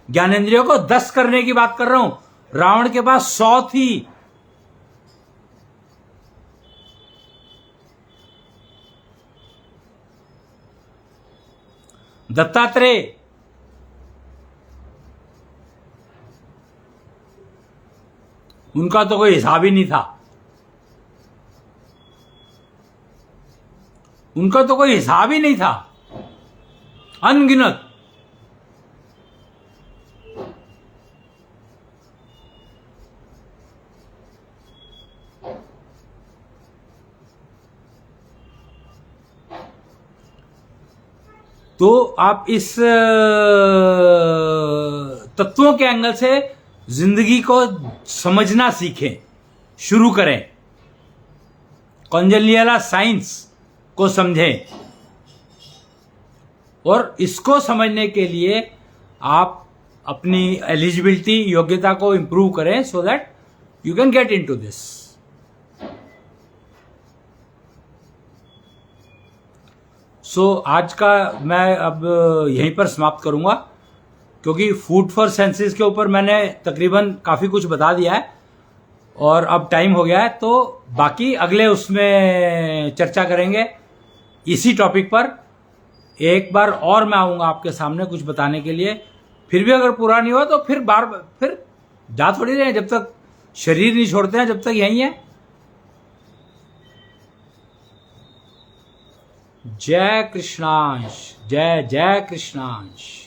ज्ञानेंद्रियों को 10 करने की बात कर रहा हूं। रावण के पास 100 थी। दत्तात्रेय, उनका तो कोई हिसाब ही नहीं था, उनका तो कोई हिसाब ही नहीं था, अनगिनत। तो आप इस तत्वों के एंगल से जिंदगी को समझना सीखें, शुरू करें, कॉन्जेनियल साइंस को समझें, और इसको समझने के लिए आप अपनी एलिजिबिलिटी, योग्यता को इंप्रूव करें, so that you can get into this. So आज का मैं अब यहीं पर समाप्त करूंगा, क्योंकि फूड फॉर सेंसेस के ऊपर मैंने तकरीबन काफ़ी कुछ बता दिया है, और अब टाइम हो गया है, तो बाकी अगले उसमें चर्चा करेंगे इसी टॉपिक पर। एक बार और मैं आऊँगा आपके सामने कुछ बताने के लिए, फिर भी अगर पूरा नहीं हुआ तो फिर जा थोड़ी रहे, जब तक शरीर नहीं छोड़ते हैं, जब तक यहीं है। जय कृष्णांश, जय जय कृष्णांश।